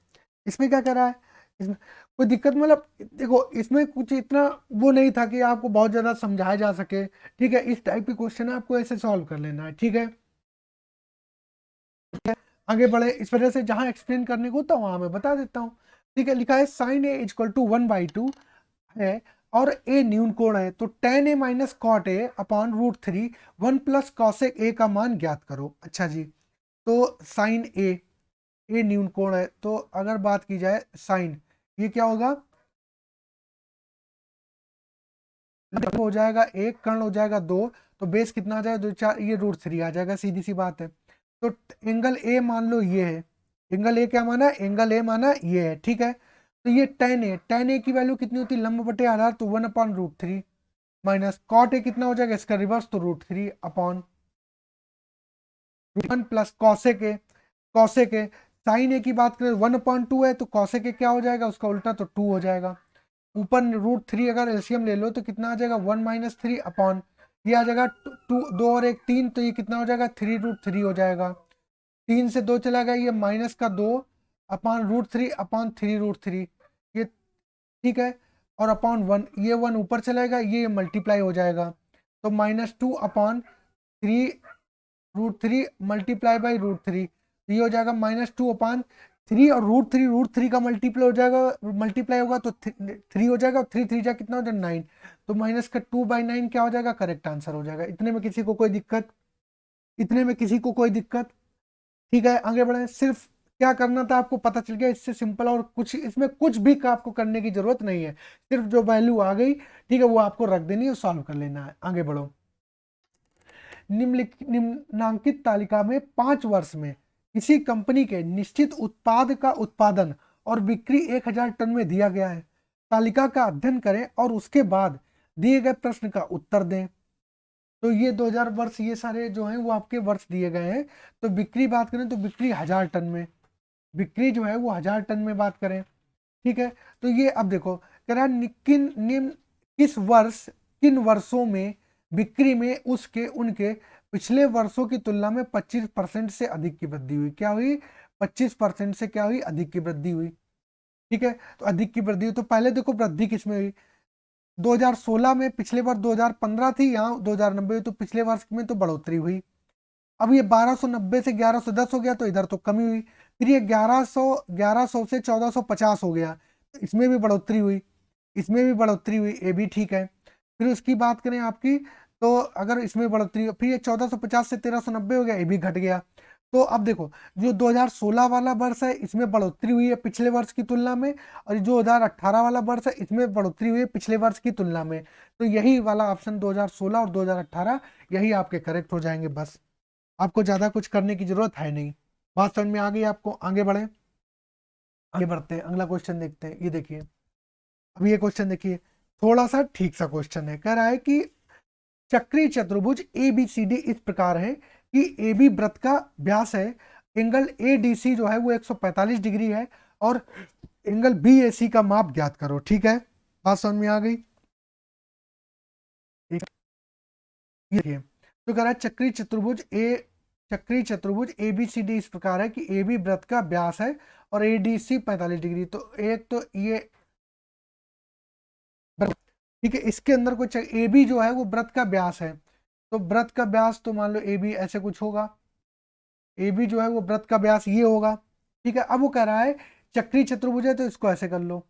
इसमें क्या कर रहा है, इसमें कोई दिक्कत मतलब देखो इसमें कुछ इतना वो नहीं था कि आपको बहुत ज़्यादा समझाया जा सके, ठीक है। इस टाइप के क्वेश्चन आपको ऐसे सॉल्व कर लेना है, ठीक है। आगे बढ़े, इस वजह से जहां एक्सप्लेन करने को होता है वहां मैं बता देता हूँ, ठीक है। लिखा है साइन ए इक्वल टू 1/2 है और ए न्यून कोण है, तो tan a minus cot A upon √3 1 plus cosec A का मान ज्ञात करो। अच्छा जी, तो साइन ए न्यून कोण है, तो अगर बात की जाए साइन, ये क्या होगा, हो जाएगा एक, कर्ण हो जाएगा दो, तो बेस कितना आ जाएगा 2 4, ये √3 आ जाएगा, सीधी सी बात है। तो एंगल ए मान लो ये है, एंगल ए क्या माना, एंगल ए माना ये है, ठीक है। तो ये tan a की वैल्यू कितनी होती है, लंब बटे आधार, तो 1/√3 माइनस कॉट ए कितना हो जाएगा इसका रिवर्स, तो √3 upon 1 plus cosec A sine A की बात करें 1/2 है, तो कॉसेक ए क्या हो जाएगा उसका उल्टा, तो 2 हो जाएगा। ऊपर √3 अगर एलसीएम ले लो तो कितना आ जाएगा 1 - 3 अपॉन ये आ जाएगा 2, 2 और 1 3, तो ये कितना हो जाएगा 3√3 हो जाएगा। 3 से 2 चला गया, ये माइनस का 2 अपॉन √3 अपॉन 3√3, ये ठीक है। और अपॉन 1, ये 1 ऊपर चलेगा, ये मल्टीप्लाई हो जाएगा, तो -2 अपॉन 3√3 मल्टीप्लाई बाई √3, ये हो जाएगा -2/3, और √3 का मल्टीप्लाई हो जाएगा, मल्टीप्लाई होगा तो 3 हो जाएगा, और 3 जा कितना हो जाएगा 9, तो माइनस का 2/9 क्या हो जाएगा, करेक्ट आंसर हो जाएगा। इतने में किसी को कोई दिक्कत? इतने में किसी को कोई दिक्कत? ठीक है, आगे बढ़े। सिर्फ क्या करना था आपको पता चल गया, इससे सिंपल, और कुछ इसमें कुछ भी का आपको करने की जरूरत नहीं है, सिर्फ जो वैल्यू आ गई, ठीक है, वो आपको रख देनी है, सॉल्व कर लेना है। आगे बढ़ो। निम्नांकित तालिका में 5 वर्ष में किसी कंपनी के निश्चित उत्पाद का उत्पादन और बिक्री 1000 टन में दिया गया है। तालिका का अध्ययन करें और उसके बाद दिए गए प्रश्न का उत्तर दें। तो ये 2000 वर्ष, ये सारे जो हैं वो आपके वर्ष दिए गए हैं। तो बिक्री बात करें तो बिक्री 1000 टन में, बिक्री जो है वो 1000 टन में बात करें, ठीक है। तो ये अब देखो कह रहा है किन निम्न किस वर्ष, किन वर्षों में बिक्री में उसके उनके पिछले वर्षों की तुलना में 25% से अधिक की वृद्धि हुई। क्या हुई, 25% से क्या हुई, अधिक की वृद्धि हुई, ठीक है। तो अधिक की वृद्धि हुई, तो पहले देखो वृद्धि किस में हुई, 2016 में, पिछले वर्ष 2015 थी, यहाँ 2090 हुई, तो पिछले वर्ष में तो बढ़ोतरी हुई। अब ये 1290 से 1110 हो गया, तो इधर तो कमी हुई। फिर ये 1100 से 1450 हो गया, तो इसमें भी बढ़ोतरी हुई, इसमें भी बढ़ोतरी हुई, ये भी ठीक है। फिर उसकी बात करें आपकी, तो अगर इसमें बढ़ोतरी, फिर ये 1450 से 1390 हो गया, ये भी घट गया। तो अब देखो जो 2016 वाला वर्ष है इसमें बढ़ोतरी हुई है पिछले वर्ष की तुलना में, और जो 2018 वाला वर्ष है इसमें बढ़ोतरी हुई है पिछले वर्ष की तुलना में। तो यही वाला ऑप्शन 2016 और 2018 यही आपके करेक्ट हो जाएंगे। बस आपको ज़्यादा कुछ करने की जरूरत है नहीं। बात समझ में आ गई आपको? आगे बढ़े, आगे बढ़ते हैं, अगला क्वेश्चन देखते हैं। ये देखिए, अब ये क्वेश्चन देखिए, थोड़ा सा ठीक सा क्वेश्चन है। कह रहा है कि चक्रीय चतुर्भुज ए बी सी डी इस प्रकार है कि ए बी वृत्त का व्यास है, एंगल ए डी सी जो है वो 145 डिग्री है, और एंगल बी ए सी का माप ज्ञात करो, ठीक है। बात समझ में आ गई? ये देखिए, तो कह रहा है चक्रीय चतुर्भुज ए बी सी डी इस प्रकार है कि ए बी वृत्त का व्यास है और ए डी सी 45 डिग्री, तो एक तो ये ठीक है, इसके अंदर कुछ ए बी जो है वो वृत्त का व्यास है, तो वृत्त का व्यास तो मान लो ए बी ऐसे कुछ होगा, ए बी जो है वो वृत्त का व्यास ये होगा, ठीक है। अब वो कह रहा है चक्रीय चतुर्भुज है, तो इसको ऐसे कर लो,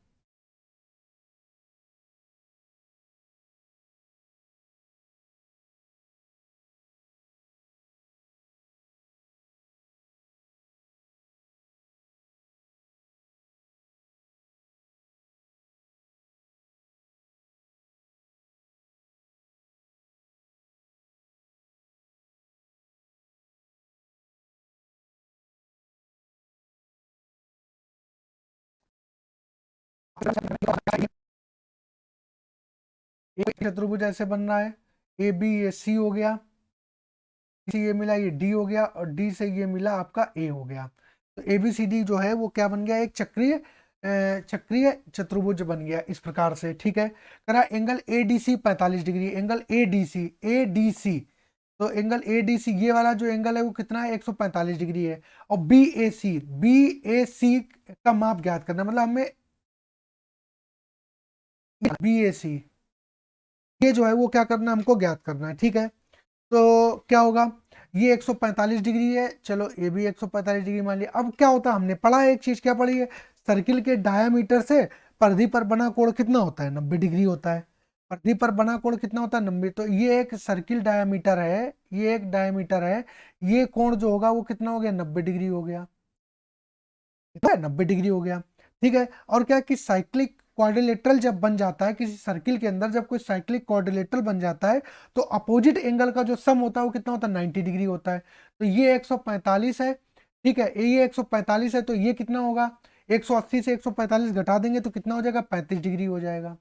एक चतुर्भुज ऐसे बन रहा है, ए बी ये सी हो गया, सी ये मिला ये डी हो गया, और डी से ये मिला आपका ए हो गया। तो ए बी सी डी जो है वो क्या बन गया, एक चक्रीय चक्रीय चतुर्भुज बन गया इस प्रकार से, ठीक है। करा angle ADC 45 degree, angle ADC, ADC, तो एंगल एडीसी ये वाला जो एंगल है वो कितना है, 145 डिग्री है। और बीएसी, बीएसी का माप ज्ञात करना, मतलब हमें बीएसी ये जो है वो क्या करना है, हमको ज्ञात करना है, ठीक है। तो क्या होगा, ये 145 डिग्री है, चलो ये भी 145 डिग्री मान लिया। अब क्या होता है, हमने पढ़ा है एक चीज, क्या पढ़ी है, सर्किल के डायामीटर से परिधि पर बना कोण कितना होता है, 90 डिग्री होता है। परिधि पर बना कोण कितना होता है, 90। तो ये एक सर्किल डायामीटर है, ये एक डायामीटर है, ये कोण जो होगा वो कितना हो गया, 90 डिग्री हो गया, ठीक है, 90 डिग्री हो गया, ठीक है। और क्या कि साइक्लिक क्वाड्रिलेटरल जब बन जाता है किसी सर्किल के अंदर, जब कोई साइक्लिक क्वाड्रिलेटरल बन जाता है तो अपोजिट एंगल का जो सम होता है वो कितना होता है, 90 डिग्री होता है। तो ये 145 है, ठीक है, ये 145 है, तो ये कितना होगा, 180 से 145 घटा देंगे तो कितना हो जाएगा, 35 डिग्री हो जाएगा।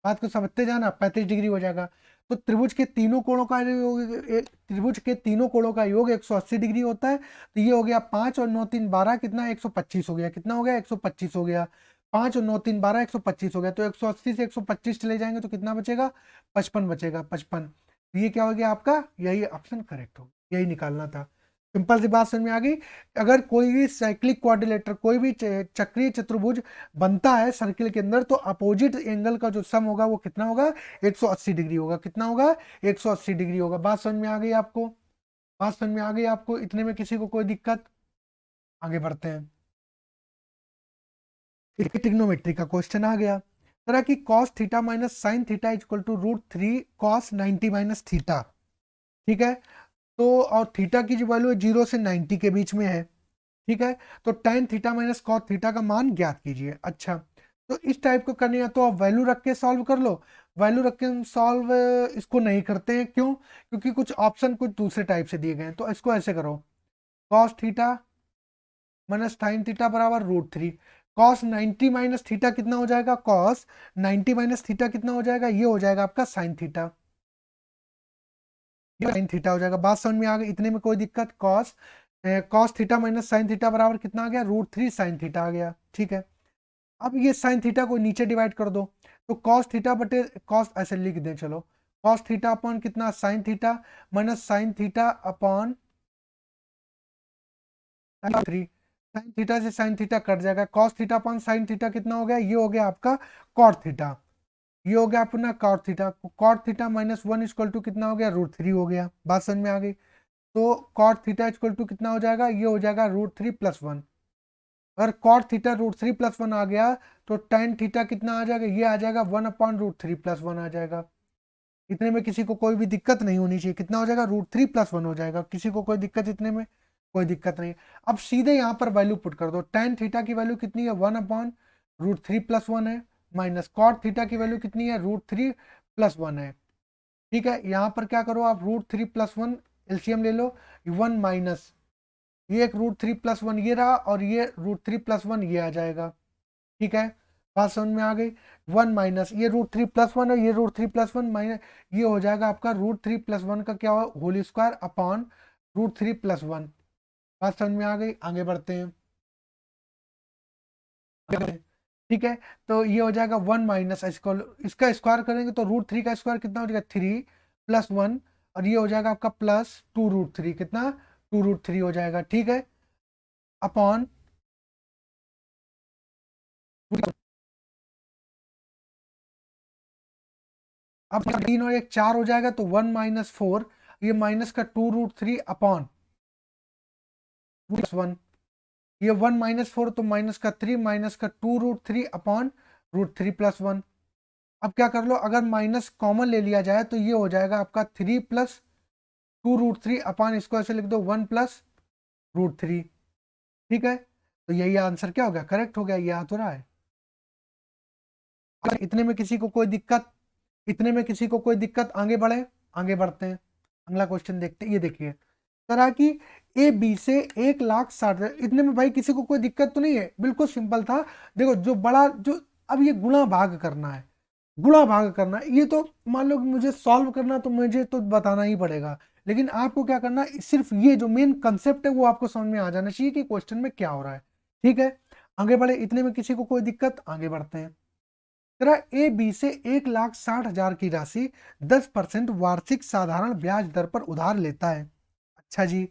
बात को समझते जाना, 35 डिग्री हो जाएगा। तो त्रिभुज के तीनों कोणों का योग, त्रिभुज के तीनों कोणों का योग 180 डिग्री होता है। तो ये हो गया 5 और 9 3 12 कितना, 125 हो गया, कितना हो गया, 125 हो गया। 5 और 9 3 12 125 हो गया। तो 180 से 125 चले जाएंगे तो कितना बचेगा, 55 बचेगा, 55। ये क्या हो गया आपका, यही ऑप्शन करेक्ट हो, यही निकालना था। सिंपल सी बात समझ में आ गई। अगर कोई भी साइक्लिक क्वाड्रिलेटर, कोई भी चक्रीय चतुर्भुज बनता है सर्किल के अंदर, तो अपोजिट एंगल का जो सम होगा वो कितना होगा, 180 डिग्री होगा। कितना होगा, 180 डिग्री होगा। बात समझ में आ गई आपको, बात समझ में आ गई आपको, इतने में किसी को कोई दिक्कत, आगे बढ़ते हैं। ट्रिग्नोमेट्री का क्वेश्चन आ गया, तरह की cos theta minus sine theta equal to √3 cos 90 minus theta, ठीक है। तो और थीटा की जो वैल्यू है 0 से 90 के बीच में है, ठीक है। तो tan theta minus cot theta का मान ज्ञात कीजिए। अच्छा, तो इस टाइप को करनी है तो आप वैल्यू रख के सॉल्व कर लो। वैल्यू रख के हम सॉल्व इसको नहीं करते हैं, क्यों, क्योंकि कुछ ऑप्शन कुछ दूसरे टाइप से दिए गए हैं। तो इसको ऐसे करो, cos theta minus sine theta बराबर √3, कॉस 90 माइनस थीटा कितना हो जाएगा, कॉस 90 माइनस थीटा कितना हो जाएगा, ये हो जाएगा आपका साइन थीटा, साइन थीटा हो जाएगा। बात समझ में आ गई, इतने में कोई दिक्कत। Cos theta minus sine theta बराबर कितना आ गया, √3 साइन थीटा आ गया, ठीक है। अब ये साइन थीटा को नीचे डिवाइड कर दो, तो कॉस थीटा बटे कॉस, ऐसे लिख दें, चलो, कॉस थीटा अपॉन कितना, sine theta minus sine theta upon 3, sine theta से साइन थीटा कट जाएगा, cos theta upon sine theta कितना हो गया, ये हो गया आपका कॉट थीटा, ये हो गया अपना cot theta. Cot theta minus 1 equal to कितना हो गया, √3 हो गया। बात समझ में आ गई। तो कॉट थीटा इक्वल टू कितना हो जाएगा, ये हो जाएगा √3 + 1। अगर कॉट थीटा √3 + 1 आ गया तो tan थीटा कितना आ जाएगा, ये आ जाएगा 1/√3 + 1 आ जाएगा। इतने में किसी को कोई भी दिक्कत नहीं होनी चाहिए, कितना हो जाएगा, √3 + 1 हो जाएगा। किसी को कोई दिक्कत, इतने में कोई दिक्कत नहीं। अब सीधे यहाँ पर वैल्यू पुट कर दो, tan थीटा की वैल्यू कितनी है, 1/√3 + 1 है, माइनस कॉट थीटा की वैल्यू कितनी है, √3 + 1 है, ठीक है। यहाँ पर क्या करो आप, √3 + 1 एलसीएम ले लो, 1 माइनस ये एक √3 + 1 ये रहा, और ये √3 + 1 ये आ जाएगा, ठीक है। बात समझ में आ गई। 1 माइनस ये √3 + 1 है, ये √3 + 1 माइनस ये हो जाएगा आपका √3 + 1 का क्या हुआ, होल स्क्वायर अपॉन √3 + 1। बात समझ में आ गई, आगे बढ़ते हैं, ठीक है। तो ये हो जाएगा 1 माइनस इसका स्क्वायर करेंगे तो √3 का स्क्वायर कितना हो जाएगा, 3 + 1, और ये हो जाएगा आपका +2√3, कितना, 2√3 हो जाएगा, ठीक है, अपॉन, अब 3 और 1 4 हो जाएगा, तो 1 - 4, ये माइनस का 2√3 अपॉन +1, ये 1 - 4 तो माइनस का 3 माइनस का 2√3 अपॉन √3 + 1। अब क्या कर लो, अगर माइनस कॉमन ले लिया जाए तो ये हो जाएगा आपका 3 + 2√3 अपॉन, इसको ऐसे लिख दो 1 + √3, ठीक है। तो यही आंसर क्या हो गया, करेक्ट हो गया, ये आ तो रहा है। इतने में किसी को कोई दिक्कत, इतने में किसी को कोई दिक्कत, आगे बढ़े, आगे बढ़ते हैं, अगला क्वेश्चन देखते हैं। ये देखिए, तरह की ए बी से 1,60,000, इतने में भाई किसी को कोई दिक्कत तो नहीं है, बिल्कुल सिंपल था। देखो जो बड़ा जो, अब ये गुणा भाग करना है, गुणा भाग करना है, ये तो मान लो कि मुझे सॉल्व करना तो मुझे तो बताना ही पड़ेगा, लेकिन आपको क्या करना है, सिर्फ ये जो मेन कंसेप्ट है वो आपको समझ में आ जाना चाहिए कि क्वेश्चन में क्या हो रहा है, ठीक है। आगे बढ़े, इतने में किसी को कोई दिक्कत? आगे बढ़ते हैं। तरह ए बी से 1,60,000 की राशि 10% वार्षिक साधारण ब्याज दर पर उधार लेता है। अच्छा जी।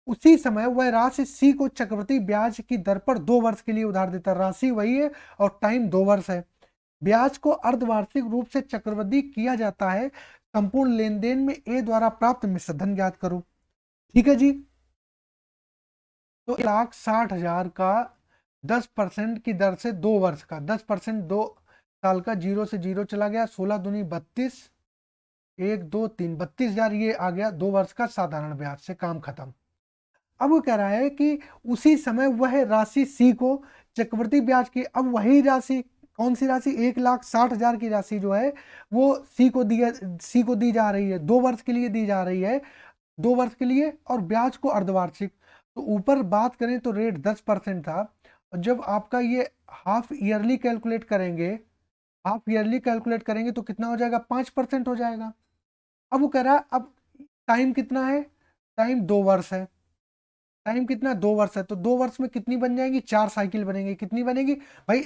उसी समय वह राशि सी को चक्रवृद्धि ब्याज की दर पर 2 वर्ष के लिए उधार देता है। राशि वही है और टाइम 2 वर्ष है। ब्याज को अर्धवार्षिक रूप से चक्रवृद्धि किया जाता है। संपूर्ण लेन देन में ए द्वारा प्राप्त मिश्र धन ज्ञात करो। ठीक है जी। तो 1,60,000 का 10% की दर से 2 वर्ष का 10%, 2 साल का, 0 से 0 चला गया, 16 दूनी 32, 1 2 3 32,000 ये आ गया 2 वर्ष का साधारण ब्याज से काम खत्म। अब वो कह रहा है कि उसी समय वह राशि सी को चक्रवृद्धि ब्याज की, अब वही राशि, कौन सी राशि? 1,60,000 की राशि जो है वो सी को दी जा रही है, 2 वर्ष के लिए दी जा रही है, 2 वर्ष के लिए, और ब्याज को अर्धवार्षिक। तो ऊपर बात करें तो रेट 10% था, और जब आपका ये हाफ ईयरली कैलकुलेट करेंगे तो कितना हो जाएगा? 5% हो जाएगा। अब वो कह रहा है अब टाइम कितना है? टाइम 2 वर्ष है। टाइम कितना? 2 वर्ष है। तो 2 वर्ष में कितनी बन जाएंगी? 4 साइकिल बनेंगी। कितनी बनेगी भाई?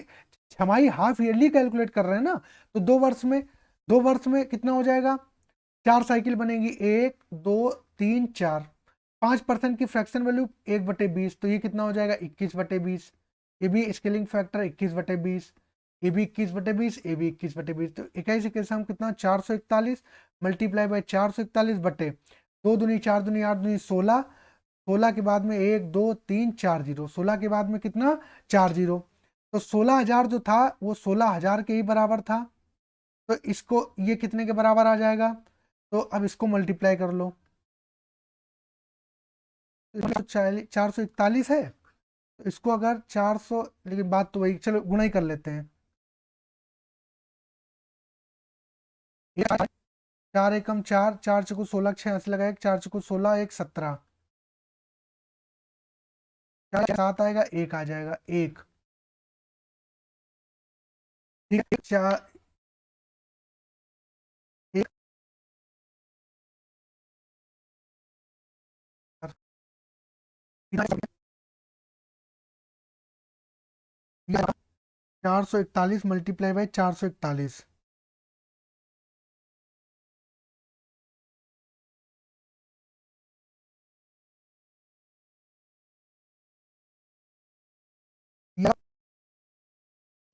छमाही हाफ ईयरली कैलकुलेट कर रहे हैं ना, तो 2 वर्ष में कितना हो जाएगा? 4 साइकिल बनेगी। 1 2 3 4। 5% की फ्रैक्शन वैल्यू 1/20, तो ये कितना हो जाएगा? 21/20। ये भी स्केलिंग फैक्टर 21/20, ये भी 21/20, ये भी 21/20। तो 21 के साथ कितना? 441 मल्टीप्लाई बाय 441 बटे 2 दूनी 4 दूनी 8 दूनी 16, 16 के बाद में 1 2 3 4 जीरो, 16 के बाद में कितना? 4 जीरो। तो 16,000 जो था वो 16,000 के ही बराबर था। तो इसको ये कितने के बराबर आ जाएगा? तो अब इसको मल्टीप्लाई कर लो। 441 है, तो इसको अगर 400, लेकिन बात तो वही, चलो गुणा ही कर लेते हैं। 4 एकम 4, 4 चौको 16, 6 लगाए, 4 चौको 16, 1 17, 4 7 आएगा, 1 आ जाएगा, 1। ठीक है, 4 1 441 मल्टीप्लाई बाई 441,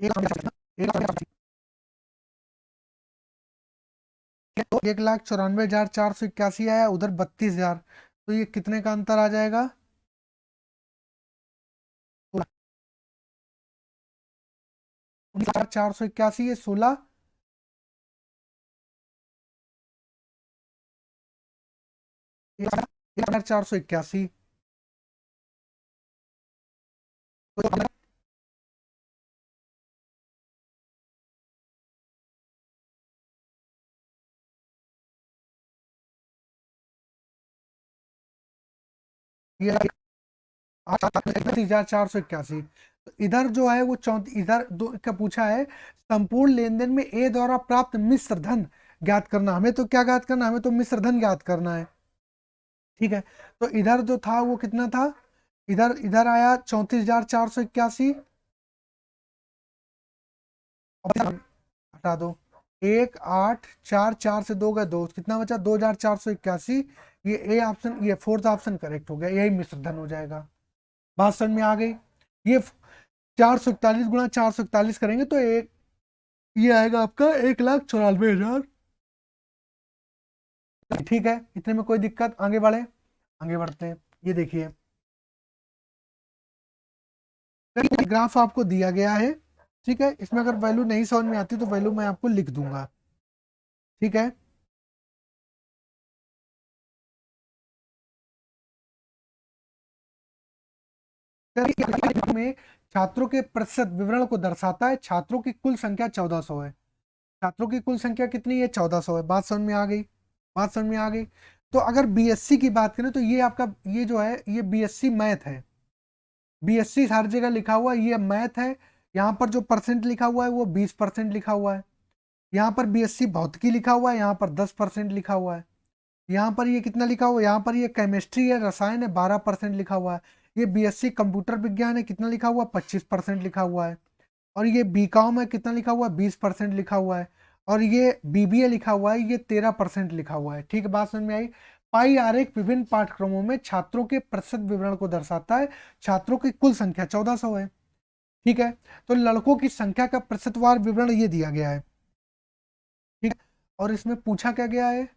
एक 1,94,481 आया, उधर 32,000, तो ये कितने का अंतर आ जाएगा? 19,481, ये 16, 1,481। तो ये 38,481। तो इधर जो है वो इधर दो का पूछा है, संपूर्ण लेन देन में ए द्वारा प्राप्त मिश्र धन ज्ञात करना। हमें तो क्या ज्ञात करना? हमें तो मिश्र धन ज्ञात करना है। ठीक है, तो इधर जो था वो कितना था? इधर इधर आया 34,481, हटा दो, 1,8,4, 4 से 2 गए 2, कितना बचा? 2,481। ये ए ऑप्शन, ये फोर्थ ऑप्शन करेक्ट हो गया, यही मिश्र धन हो जाएगा। बात समझ में आ गई? ये 441 गुणा 441 करेंगे तो एक ये आएगा आपका 1,94,000। ठीक है, इतने में कोई दिक्कत? आगे बढ़े, आगे बढ़ते हैं। ये देखिए, ग्राफ आपको दिया गया है। ठीक है, इसमें अगर वैल्यू नहीं समझ में आती तो वैल्यू मैं आपको लिख दूंगा। ठीक है, में छात्रों के प्रतिशत विवरण को दर्शाता है। छात्रों की कुल संख्या 1400 है। छात्रों की कुल संख्या कितनी है? 1400 है। बात समझ में आ गई? बात समझ में आ गई। तो अगर बीएससी की बात करें तो ये आपका, ये जो है ये बीएससी मैथ है। बीएससी हर जगह लिखा हुआ है, ये मैथ है। यहाँ पर जो परसेंट लिखा हुआ है वो 20% लिखा हुआ है। यहाँ पर बीएससी भौतिकी लिखा हुआ है, यहाँ पर 10% लिखा हुआ है। यहाँ पर ये कितना लिखा हुआ है? यहाँ पर ये केमिस्ट्री है, रसायन है, 12% लिखा हुआ है। ये बीएससी कंप्यूटर विज्ञान है, कितना लिखा हुआ 25% लिखा हुआ है। और ये बीकॉम है, कितना लिखा हुआ है 20% लिखा हुआ है। और ये बीबीए लिखा हुआ है, ये 13% लिखा हुआ है। ठीक है, बात समझ में आई। पाई आरेख विभिन्न पाठ्यक्रमों में छात्रों के प्रतिशत विवरण को दर्शाता है। छात्रों की कुल संख्या 1400 है। ठीक है, तो लड़कों की संख्या का प्रतिशतवार विवरण ये दिया गया है। ठीक है, और इसमें पूछा क्या गया है,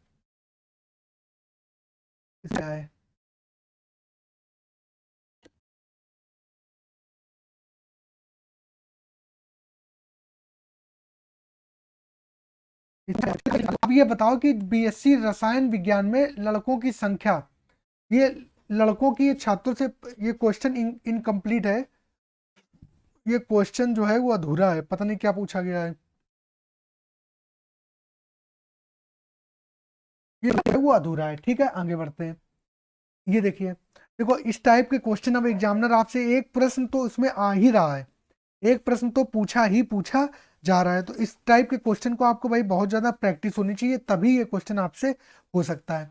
क्या है, अब ये बताओ कि बीएससी रसायन विज्ञान में लड़कों की संख्या, ये लड़कों की छात्रों से, ये क्वेश्चन इनकम्प्लीट है। ये क्वेश्चन जो है वो अधूरा है, पता नहीं क्या पूछा गया है, ये वो अधूरा है। ठीक है, आगे बढ़ते हैं। ये देखिए, देखो इस टाइप के क्वेश्चन अब एग्जामिनर आपसे एक प्रश्न तो इसमें आ ही रहा है, एक प्रश्न तो पूछा जा रहा है। तो इस टाइप के क्वेश्चन को आपको भाई बहुत ज्यादा प्रैक्टिस होनी चाहिए, तभी ये क्वेश्चन आपसे हो सकता है।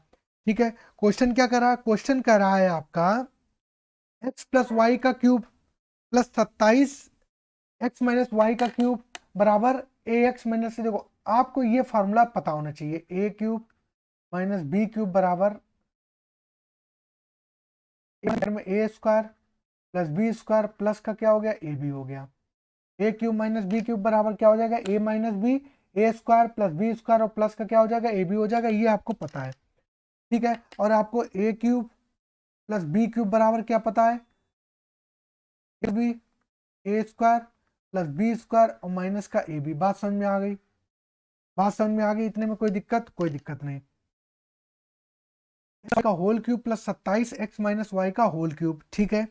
ठीक है, क्वेश्चन क्या कर रहा है, क्वेश्चन कर रहा है आपका एक्स प्लस वाई का cube plus 27 x minus y का क्यूब बराबर ए एक्स माइनस, देखो आपको ये फॉर्मूला पता होना चाहिए, A cube minus B cube बराबर में A square plus B square plus का क्या हो गया, ए बी हो गया। ए क्यूब माइनस बी क्यूब बराबर क्या हो जाएगा, A minus B, A square plus B square और प्लस का क्या हो जाएगा, ए बी हो जाएगा। ये आपको पता है। ठीक है, और आपको a cube plus b cube बराबर क्या पता है, a b, A square plus B square और माइनस का ए बी। बात समझ में आ गई, बात समझ में आ गई, इतने में कोई दिक्कत, कोई दिक्कत नहीं। का whole cube plus 27 x minus y का होल क्यूब। ठीक है,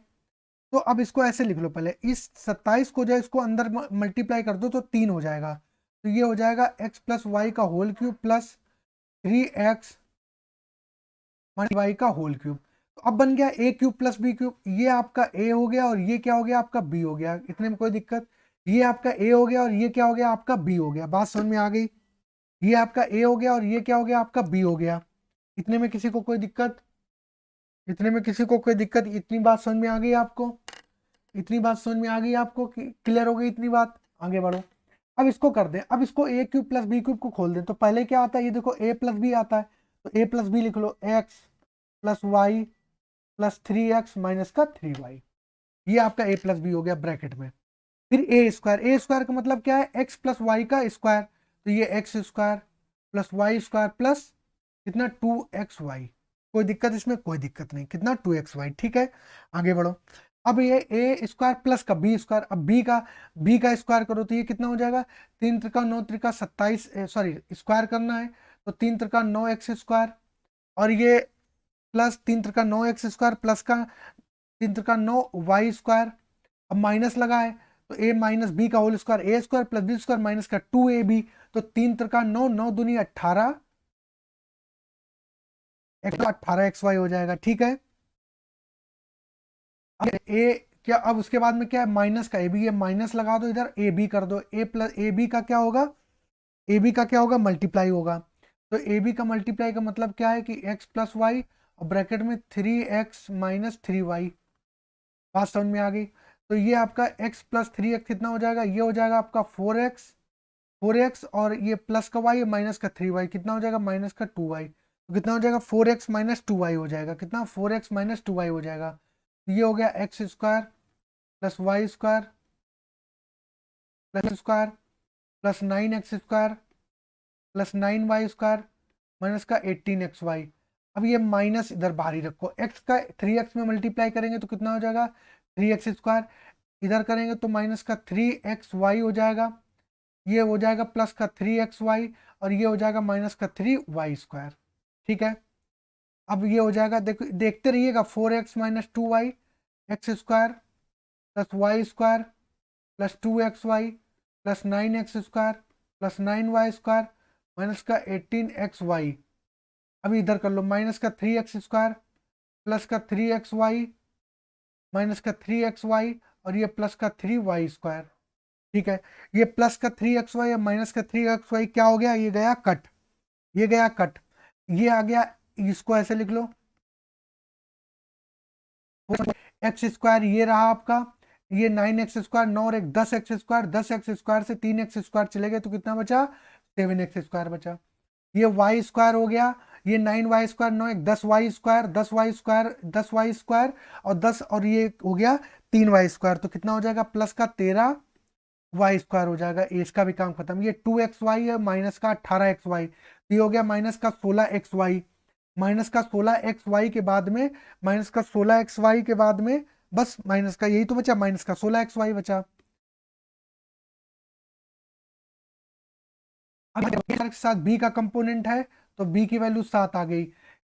तो अब इसको ऐसे लिख लो, पहले इस 27 को जो है इसको अंदर मल्टीप्लाई कर दो तो 3 हो जाएगा। तो ये हो जाएगा एक्स प्लस वाई का whole cube plus 3x y का होल क्यूब। तो अब बन गया ए क्यूब प्लस बी क्यूब, ये आपका ए हो गया और ये क्या हो गया आपका बी हो गया, इतने में कोई दिक्कत। ये आपका ए हो गया और ये क्या हो गया आपका बी हो गया, बात समझ में आ गई। ये आपका ए हो गया और ये क्या हो गया आपका बी हो गया, इतने में किसी को कोई दिक्कत, इतने में किसी को कोई दिक्कत, इतनी बात समझ में आ गई आपको, इतनी बात समझ में आ गई आपको, क्लियर हो गई इतनी बात, आगे बढ़ो। अब इसको कर दें, अब इसको ए क्यूब प्लस बी क्यूब को खोल दें, तो पहले क्या आता है, ये देखो ए प्लस बी आता है, तो ए प्लस बी लिख लो, X plus Y plus 3x minus का 3y। ये आपका ए प्लस बी हो गया ब्रैकेट में। फिर ए स्क्वायर, ए स्क्वायर का मतलब क्या है, एक्स प्लस वाई का स्क्वायर, तो ये x square plus y square plus कितना 2xy। कोई दिक्कत इसमें, कोई दिक्कत नहीं, कितना 2xy। ठीक है, आगे बढ़ो। अब ये ए स्क्वायर प्लस का बी स्क्वायर, अब बी का स्क्वायर करो तो ये कितना हो जाएगा, 3 त्रिका 9 त्रिका 27, सॉरी स्क्वायर करना है तो 3 त्रिका 9x स्क्वायर, और ये plus 3 Trika 9x square plus का 3 त्रिका 9y स्क्वायर। अब माइनस लगा है तो ए माइनस बी का whole square, A square plus B square minus का 2ab, तो 3 त्रिका 9, 9 दूनी 18, 18xy हो जाएगा। ठीक है, अब ए क्या, अब उसके बाद में क्या है, माइनस का ए बी, ये माइनस लगा दो इधर, ए बी कर दो, ए प्लस ए बी का क्या होगा, ए बी का क्या होगा, मल्टीप्लाई होगा। तो ए बी का मल्टीप्लाई का मतलब क्या है कि एक्स प्लस वाई और ब्रैकेट में 3x माइनस 3y। बात समझ में आ गई। तो ये आपका x प्लस 3x कितना हो जाएगा, ये हो जाएगा आपका 4x और ये प्लस का y माइनस का 3y कितना हो जाएगा, माइनस का 2y। तो कितना हो जाएगा 4x माइनस 2y हो जाएगा, कितना 4x माइनस 2y हो जाएगा। ये हो गया x square plus y square plus square plus 9x square plus 9y square minus का 18xy। अब ये माइनस इधर बाहर ही रखो, x का 3x में मल्टीप्लाई करेंगे तो कितना हो जाएगा 3x स्क्वायर, इधर करेंगे तो माइनस का 3xy हो जाएगा, ये हो जाएगा प्लस का 3xy और ये हो जाएगा माइनस का 3y स्क्वायर। ठीक है, अब ये हो जाएगा, देखो देखते रहिएगा, 4x minus 2y, x square plus y square plus 2xy plus 9x square plus 9y square minus का 18xy। अभी इधर कर लो, माइनस का 3x स्क्वायर प्लस का 3xy माइनस का 3xy और ये प्लस का 3y स्क्वायर। ठीक है, ये प्लस का 3xy और माइनस का 3xy क्या हो गया, ये गया कट, ये गया कट, ये आ गया, इसको ऐसे लिख लो, एक्स स्क्वायर ये रहा आपका, ये 9x², 9 और 1 10x², 10x² से 3x² चले गए तो कितना बचा, 7x² बचा। ये y² हो गया, ये 9y², 9 1 10y², 10y² 10y² और 10 और ये हो गया 3y², तो कितना हो जाएगा, प्लस का 13y² हो जाएगा। इसका भी काम खत्म। ये 2xy है, माइनस का 18xy, ये हो गया माइनस का 16xy, माइनस का 16xy के बाद में, माइनस का 16xy के बाद में बस माइनस का यही तो बचा, माइनस का 16xy बचा। अब के साथ b का कंपोनेंट है तो b की वैल्यू 7 आ गई।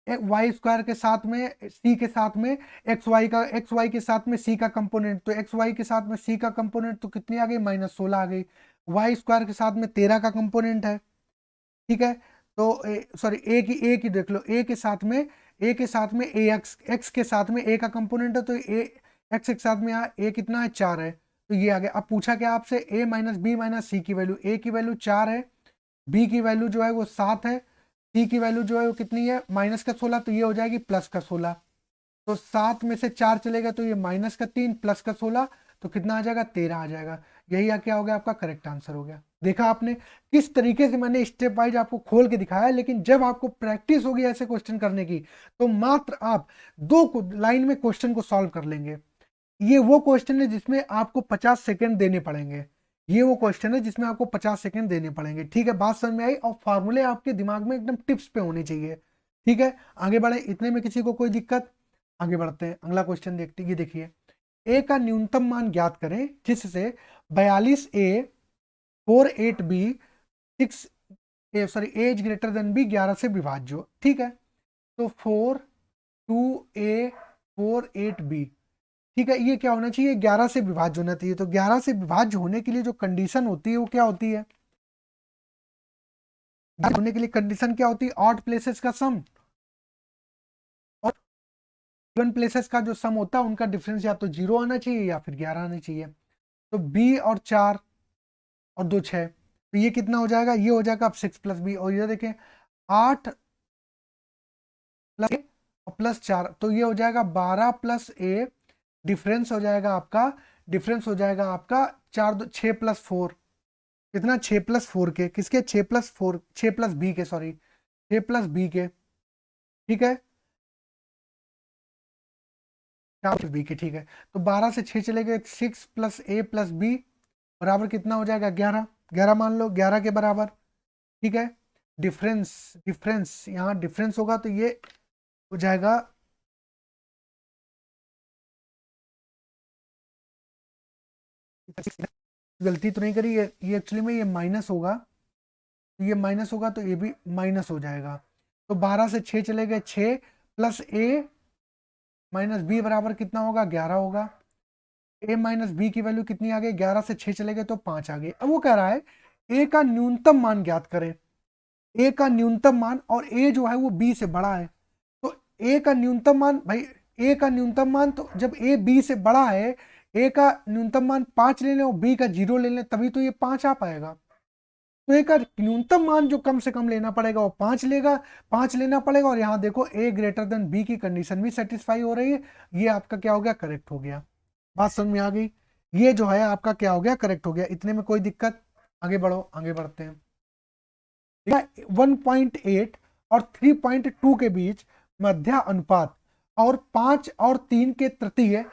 y² के साथ में c के साथ में xy के साथ में c का कंपोनेंट, तो xy के साथ में c का कंपोनेंट तो कितनी आ गई, -16 आ गई। y² के साथ में 13 का कंपोनेंट है, ठीक है। तो सॉरी a की देख लो, a के साथ में x के साथ में a का कंपोनेंट है, तो x के साथ में a कितना है, 4 है, तो ये आ गया। अब पूछा क्या आपसे, a - b - c की वैल्यू, a की वैल्यू 4 है, b की वैल्यू जो है वो 7 है, c की वैल्यू जो है वो कितनी है, माइनस का 16, तो ये हो जाएगी प्लस का 16। तो 7 में से 4 चलेगा तो ये माइनस का 3 प्लस का 16, तो कितना आ जाएगा, 13 आ जाएगा। यही क्या हो गया, आपका करेक्ट आंसर हो गया। देखा आपने किस तरीके से मैंने स्टेप वाइज आपको खोल के दिखाया, लेकिन जब आपको प्रैक्टिस होगी ऐसे क्वेश्चन करने की तो मात्र आप 2 लाइन में क्वेश्चन को सॉल्व कर लेंगे। ये वो क्वेश्चन है जिसमें आपको 50 सेकेंड देने पड़ेंगे, ये वो क्वेश्चन है जिसमें आपको 50 सेकेंड देने पड़ेंगे, ठीक है। बात समझ में आई, और फार्मूले आपके दिमाग में एकदम टिप्स पे होने चाहिए, ठीक है। आगे बढ़े, इतने में किसी को कोई दिक्कत, आगे बढ़ते हैं, अगला क्वेश्चन देखते हैं। ये देखिए, ए का न्यूनतम मान ज्ञात करें जिससे 42a 48b 6 a is greater than b 11 से विभाज्य हो, ठीक है। तो 4 2a 48b, ठीक है, ये क्या होना चाहिए, 11 से विभाज्य होना चाहिए। तो 11 से विभाज्य होने के लिए जो कंडीशन होती है वो क्या होती है, होने के लिए कंडीशन क्या होती है, ऑड प्लेसेस का सम और इवन प्लेसेस का जो सम होता है उनका डिफरेंस या तो 0 आना चाहिए या फिर 11 आना चाहिए। तो b और 4 और 2 6, तो ये कितना हो जाएगा, ये हो जाएगा अब 6 + b, और ये देखें 8 + a और +4, तो ये हो जाएगा 12 + a, डिफरेंस हो जाएगा आपका, डिफरेंस हो जाएगा आपका 6 + 4, कितना, 6 + 4 के, किसके, 6 + 4 6 + b के, सॉरी 6 + b के, ठीक है, 4 + b के, ठीक है। तो 12 से 6 चले गए, 6 + a + b बराबर कितना हो जाएगा, 11, 11 मान लो, 11 के बराबर, ठीक है। डिफरेंस, डिफरेंस यहाँ डिफरेंस होगा तो ये हो जाएगा, गलती तो नहीं करी, ये एक्चुअली में ये माइनस होगा, तो ये माइनस होगा तो ये भी माइनस हो जाएगा। तो 12 से 6 चले गए, 6 + a - b बराबर कितना होगा, 11 होगा। a - b की वैल्यू कितनी आ गई, 11 से 6 चले गए तो 5 आ गई। अब वो कह रहा है a का न्यूनतम मान ज्ञात करें, a का न्यूनतम मान, और a जो है वो b से बड़ा है, तो a का न्यूनतम मान, भाई a का न्यूनतम मान, तो जब a b से बड़ा है, a का न्यूनतम मान 5 ले लें और b का 0 ले लें, तभी तो ये 5 आ पाएगा। तो a का न्यूनतम मान जो कम से कम लेना पड़ेगा वो 5 लेगा, 5 लेना पड़ेगा, और यहाँ देखो a ग्रेटर देन b की कंडीशन भी सेटिस्फाई हो रही है, ये आपका क्या हो गया, करेक्ट हो गया। बात समझ में आ गई, ये जो है आपका क्या हो गया, करेक्ट हो गया। इतने में कोई दिक्कत, आगे बढ़ो, आगे बढ़ते हैं। 1.8 और 3.2 के बीच मध्य अनुपात और 5 और 3 के तृतीय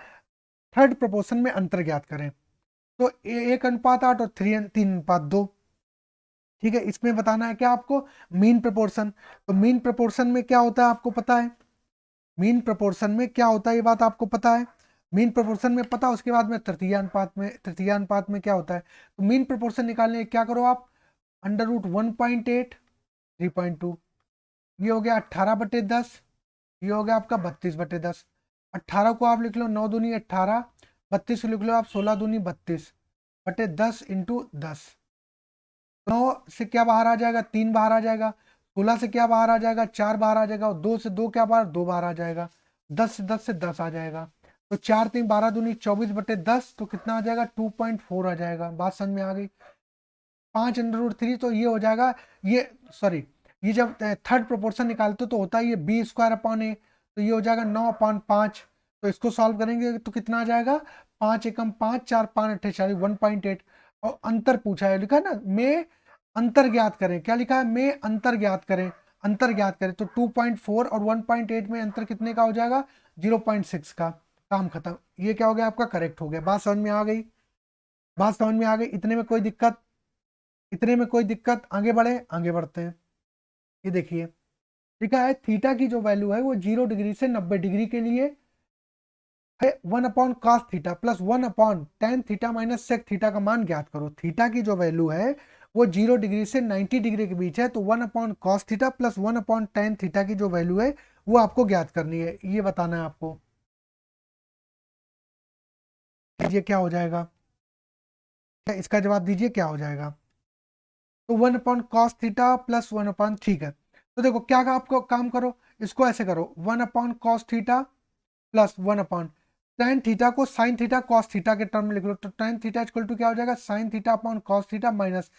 थर्ड प्रोपोर्शन में अंतर ज्ञात करें। तो 1:8 और 3:2, ठीक है। इसमें बताना है क्या आपको, मीन प्रोपोर्शन। तो मीन प्रोपोर्शन में क्या होता है आपको पता है, मीन प्रोपोर्शन में क्या होता है ये बात आपको पता है, मीन प्रोपोर्शन में पता, उसके बाद में तृतीय अनुपात में क्या होता है। तो मीन प्रोपोर्शन निकालने क्या करो आप, √1.8 3.2, ये हो गया 18/10, ये हो गया आपका 32/10। 18 को आप लिख लो 9 दूनी 18, 32 को लिख लो आप 16 दूनी 32/10 × 10। 9 से क्या बाहर आ जाएगा, 3 बाहर आ जाएगा, 16 से क्या बाहर आ जाएगा, 4 बाहर आ जाएगा, और 2 से 2 क्या बाहर, 2 बाहर आ जाएगा, 10 से 10 आ जाएगा। तो 4 3 12 दूनी 24/10, तो कितना आ जाएगा, 2.4 आ जाएगा। बात समझ में आ गई। 5√3, तो ये हो जाएगा, ये सॉरी, ये जब थर्ड प्रोपोर्शन निकालते तो होता है ये b² / a, तो ये हो जाएगा 9/5, तो इसको सॉल्व करेंगे तो कितना आ जाएगा, 5 एकम 5, 4 5 अट्ठे 40, 1.8। और अंतर पूछा है, लिखा है ना में अंतर ज्ञात करें, क्या लिखा है, में अंतर ज्ञात करें, अंतर ज्ञात करें। तो 2.4 और 1.8 में अंतर कितने का हो जाएगा, 0.6 का। काम खत्म। ये क्या हो गया आपका, करेक्ट हो गया। बात समझ में आ गई, बात समझ में आ गई। इतने में कोई दिक्कत, इतने में कोई दिक्कत, आगे बढ़े, आगे बढ़ते हैं। ये देखिए लिखा है थीटा की जो वैल्यू है वो 0 डिग्री से 90 डिग्री के लिए है 1/cos theta plus 1/tan theta minus sec theta का मान ज्ञात करो। थीटा की जो वैल्यू है वो 0 डिग्री से 90 डिग्री के बीच है, तो 1/cos theta plus 1/tan theta की जो वैल्यू है वो आपको ज्ञात करनी है, ये बताना है आपको। ये क्या हो जाएगा, इसका जवाब दीजिए क्या हो जाएगा। तो 1/cos थीटा प्लस 1/, ठीक है। तो देखो क्या आपको काम करो, इसको ऐसे करो, 1/cos theta plus 1/tan theta को साइन थीटा कॉस थीटा के टर्म में लिख लो। तो tan थीटा इक्वल टू क्या हो जाएगा, sine theta upon cos theta minus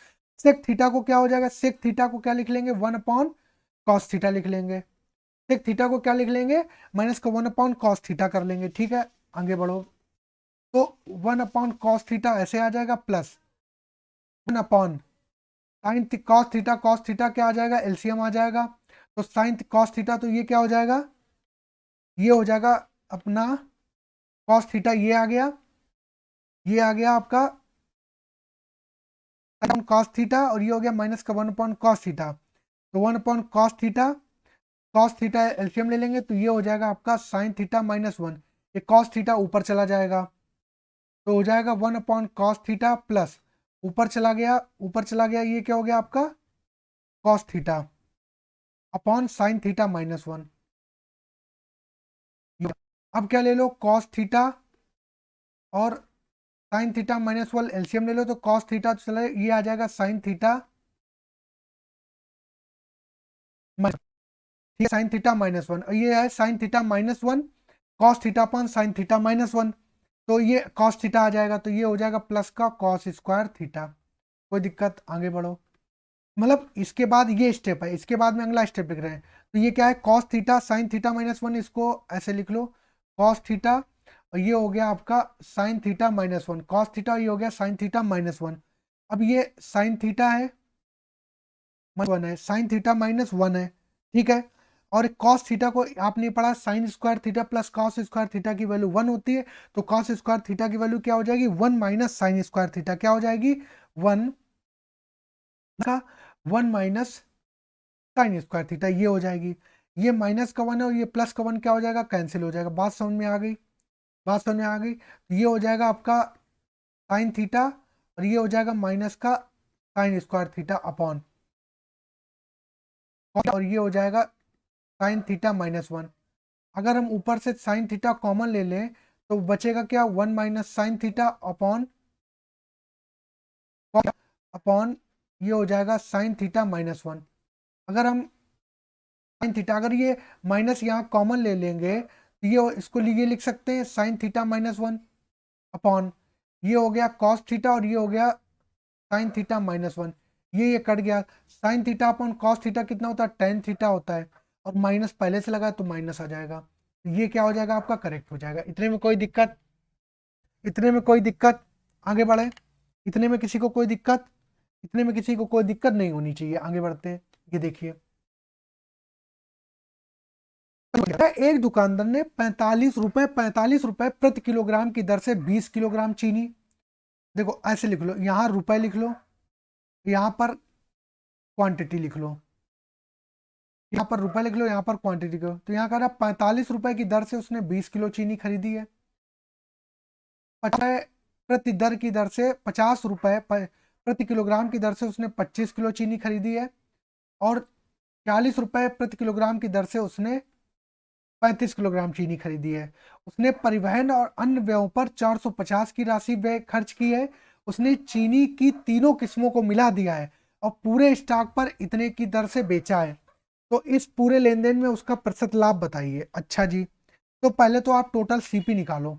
sec theta को क्या हो जाएगा, सेक थीटा को क्या लिख लेंगे, 1/cos थीटा लिख लेंगे। सेक थीटा को क्या लिख लेंगे, माइनस को 1/cos थीटा कर लेंगे, ठीक है। आगे बढ़ो, तो 1/cos थीटा ऐसे आ जाएगा प्लस 1 साइन कॉस थीटा क्या आ जाएगा, एलसीएम आ जाएगा। तो साइन कॉस थीटा, तो ये क्या हो जाएगा, ये हो जाएगा अपना कॉस थीटा, ये आ गया, ये आ गया आपका कॉस थीटा, और ये हो गया माइनस का 1/cos थीटा। तो 1/cos थीटा एलसीएम ले लेंगे, तो ये हो जाएगा आपका साइन थीटा माइनस 1। ये कॉस थीटा ऊपर चला जाएगा, तो हो जाएगा 1/cos थीटा प्लस ऊपर चला गया, ऊपर चला गया, ये क्या हो गया आपका cos theta upon sine theta minus 1। अब क्या ले लो, कॉस थीटा और साइन थीटा माइनस 1 एलसीएम ले लो, तो कॉस थीटा चले, ये आ जाएगा साइन थीटा, ठीक है, साइन थीटा माइनस 1, और ये है sine theta minus 1 cos theta upon sine theta minus 1। तो ये कॉस थीटा आ जाएगा, तो ये हो जाएगा प्लस का कॉस स्क्वायर थीटा। कोई दिक्कत, आगे बढ़ो। मतलब इसके बाद ये स्टेप है, इसके बाद में अगला स्टेप लिख रहे हैं। तो ये क्या है, cos theta sine theta minus 1, इसको ऐसे लिख लो, कॉस थीटा, और ये हो गया आपका sine theta minus 1, cos theta, ये हो गया साइन थीटा माइनस 1। अब ये साइन थीटा है 1 है, साइन थीटा माइनस 1 है, ठीक है। और कॉस थीटा को आपने पढ़ा sine square theta plus cos square theta की वैल्यू 1 होती है। तो कॉस स्क्वायर थीटा की वैल्यू क्या हो जाएगी, 1 माइनस साइन स्क्वायर थीटा, क्या हो जाएगी 1 का 1 माइनस साइन स्क्वायर थीटा, ये हो जाएगी। ये माइनस का 1 है और ये प्लस का 1 क्या हो जाएगा, कैंसिल हो जाएगा। बात समझ में आ गई, बात समझ में आ गई। तो ये हो जाएगा आपका साइन थीटा, और ये हो जाएगा माइनस का साइन स्क्वायर थीटा अपॉन, और ये हो जाएगा साइन थीटा माइनस 1। अगर हम ऊपर से साइन थीटा कॉमन ले लें तो बचेगा क्या, 1 minus sine theta upon upon ये हो जाएगा साइन थीटा माइनस 1। अगर हम साइन थीटा, अगर ये माइनस यहाँ कॉमन ले लेंगे तो ये इसको लिए लिख सकते हैं साइन थीटा माइनस 1 अपॉन ये हो गया कॉस थीटा, और ये हो गया साइन थीटा माइनस 1। ये कट गया, sign theta upon cos theta कितना होता है, टेन थीटा होता है, और माइनस पहले से लगा है तो माइनस आ जाएगा। तो ये क्या हो जाएगा आपका, करेक्ट हो जाएगा। इतने में कोई दिक्कत, इतने में कोई दिक्कत, आगे बढ़े। इतने में किसी को कोई दिक्कत, इतने में किसी को कोई दिक्कत नहीं होनी चाहिए, आगे बढ़ते हैं। ये देखिए एक दुकानदार ने 45 रुपए प्रति किलोग्राम की दर से 20 किलोग्राम चीनी, देखो ऐसे लिख लो, यहाँ रुपए लिख लो, यहाँ पर क्वांटिटी लिख लो, यहाँ पर रुपए लिख लो, यहाँ पर क्वांटिटी लिख लो। तो यहाँ कह रहा 45 रुपए की दर से उसने 20 किलो चीनी खरीदी है। 50 प्रति दर की दर से 50 रुपए प्रति किलोग्राम की दर से उसने 25 किलो चीनी खरीदी है। और 40 रुपए प्रति किलोग्राम की दर से उसने 35 किलोग्राम चीनी खरीदी है। उसने परिवहन और अन्य व्ययों पर 450 की राशि व्यय खर्च की है। उसने चीनी की तीनों किस्मों को मिला दिया है और पूरे स्टॉक पर इतने की दर से बेचा है। तो इस पूरे लेन देन में उसका प्रतिशत लाभ बताइए। अच्छा जी, तो पहले तो आप टोटल सीपी निकालो।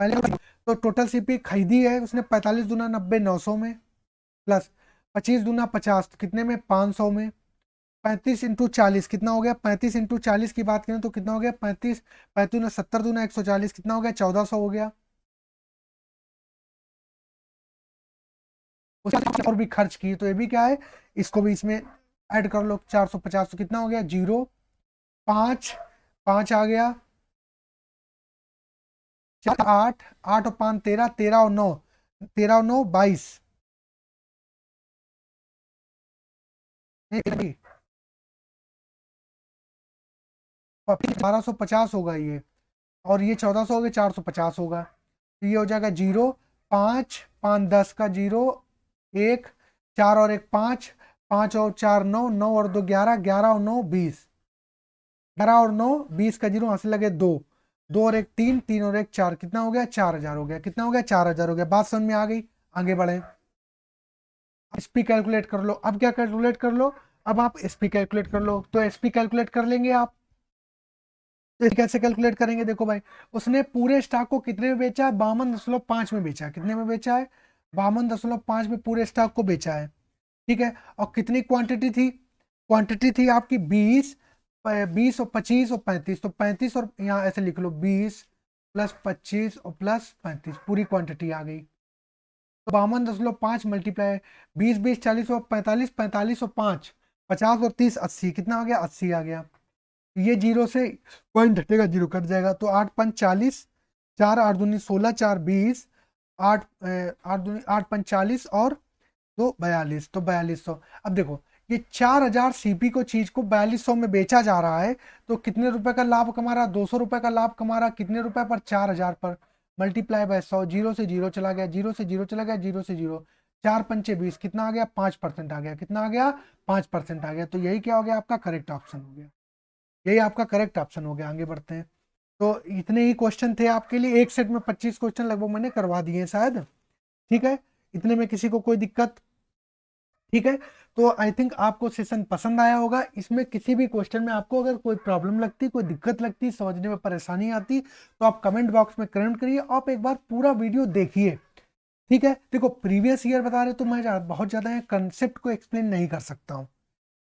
पहले तो टोटल सीपी खरीदी है उसने 45 दूना 90 900 में, प्लस 25 दूना 50 तो कितने में 500 में, 35 इंटू 40 कितना हो गया? 35 इंटू 40 की बात करें तो कितना हो गया? 35 35 70 दूना 140 कितना हो गया? 1400 हो गया। और भी खर्च की तो ये भी क्या है, इसको भी इसमें ऐड कर लो। 450 तो कितना हो गया? 0 5 5 आ गया, 4 8 8 और 5 13, 13 और 9 13 और 9 22, 1250 होगा ये, और ये 1400 हो गया, 450 होगा। तो ये हो जाएगा 0 5 5 10 का 0 1 4 और 1 5 5 और 4 9 9 और 2 11 11 और 9 20, 11 और 9 20 का 0 हंस लगे 2 2 और 1 3 3 और 1 4 कितना हो गया? 4000 हो गया। कितना हो गया? 4000 हो गया। बात समझ में आ गई? आगे बढ़े, एसपी कैलकुलेट कर लो। अब क्या कैलकुलेट कर लो? अब आप एसपी कैलकुलेट कर लो। तो एसपी कैलकुलेट कर लेंगे आप, तो कैसे कैलकुलेट करेंगे? देखो भाई, उसने पूरे स्टॉक को कितने में बेचा है? 52.5 में बेचा है। कितने में बेचा है? 52.5 में पूरे स्टॉक को बेचा है। ठीक है, और कितनी क्वांटिटी थी? क्वांटिटी थी आपकी 20 20 और 25 और 35, तो 35 और यहाँ ऐसे लिख लो 20 प्लस 25 और प्लस 35, पूरी क्वांटिटी आ गई। तो 52.5 मल्टीप्लाई 20 20 40 और 45 45 और 5 50 और 30 80, कितना आ गया? 80 आ गया। ये जीरो से पॉइंट हटेगा, जीरो कट जाएगा। तो 8 5 40, 4 8 दूनी 16, 4 20, 8 8 दूनी 8 5 40 और 2 42, तो 4200। अब देखो, ये 4000 सीपी को चीज को 4200 में बेचा जा रहा है, तो कितने रुपए का लाभ कमा रहा? 200 रुपए का लाभ कमा रहा। कितने रुपए पर? 4000 पर। मल्टीप्लाई बाय 100, जीरो से जीरो चला गया, जीरो से जीरो चला गया, जीरो से जीरो, 4 पंचे 20, कितना आ गया? 5% आ गया। कितना आ गया? 5% आ गया। तो यही क्या हो गया? आपका करेक्ट ऑप्शन हो गया। यही आपका करेक्ट ऑप्शन हो गया। आगे बढ़ते हैं। तो इतने ही क्वेश्चन थे आपके लिए। एक सेट में 25 क्वेश्चन लगभग मैंने करवा दिए हैं शायद। ठीक है, इतने में किसी को कोई दिक्कत? ठीक है, तो आई थिंक आपको सेशन पसंद आया होगा। इसमें किसी भी क्वेश्चन में आपको अगर कोई प्रॉब्लम लगती, कोई दिक्कत लगती, समझने में परेशानी आती, तो आप कमेंट बॉक्स में कमेंट करिए। आप एक बार पूरा वीडियो देखिए। ठीक है, देखो प्रीवियस ईयर बता रहे तो मैं बहुत ज़्यादा कंसेप्ट को एक्सप्लेन नहीं कर सकता हूँ।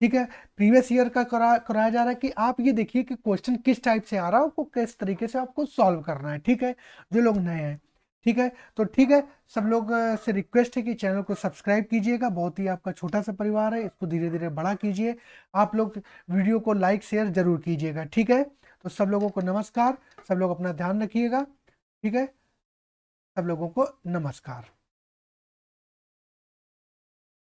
ठीक है, प्रीवियस ईयर का कराया जा रहा है कि आप ये देखिए कि क्वेश्चन किस टाइप से आ रहा है, आपको किस तरीके से आपको सॉल्व करना है। ठीक है, जो लोग नए हैं। ठीक है, तो ठीक है, सब लोग से रिक्वेस्ट है कि चैनल को सब्सक्राइब कीजिएगा। बहुत ही आपका छोटा सा परिवार है, इसको धीरे धीरे बड़ा कीजिए। आप लोग वीडियो को लाइक शेयर जरूर कीजिएगा। ठीक है, तो सब लोगों को नमस्कार। सब लोग अपना ध्यान रखिएगा। ठीक है, सब लोगों को नमस्कार।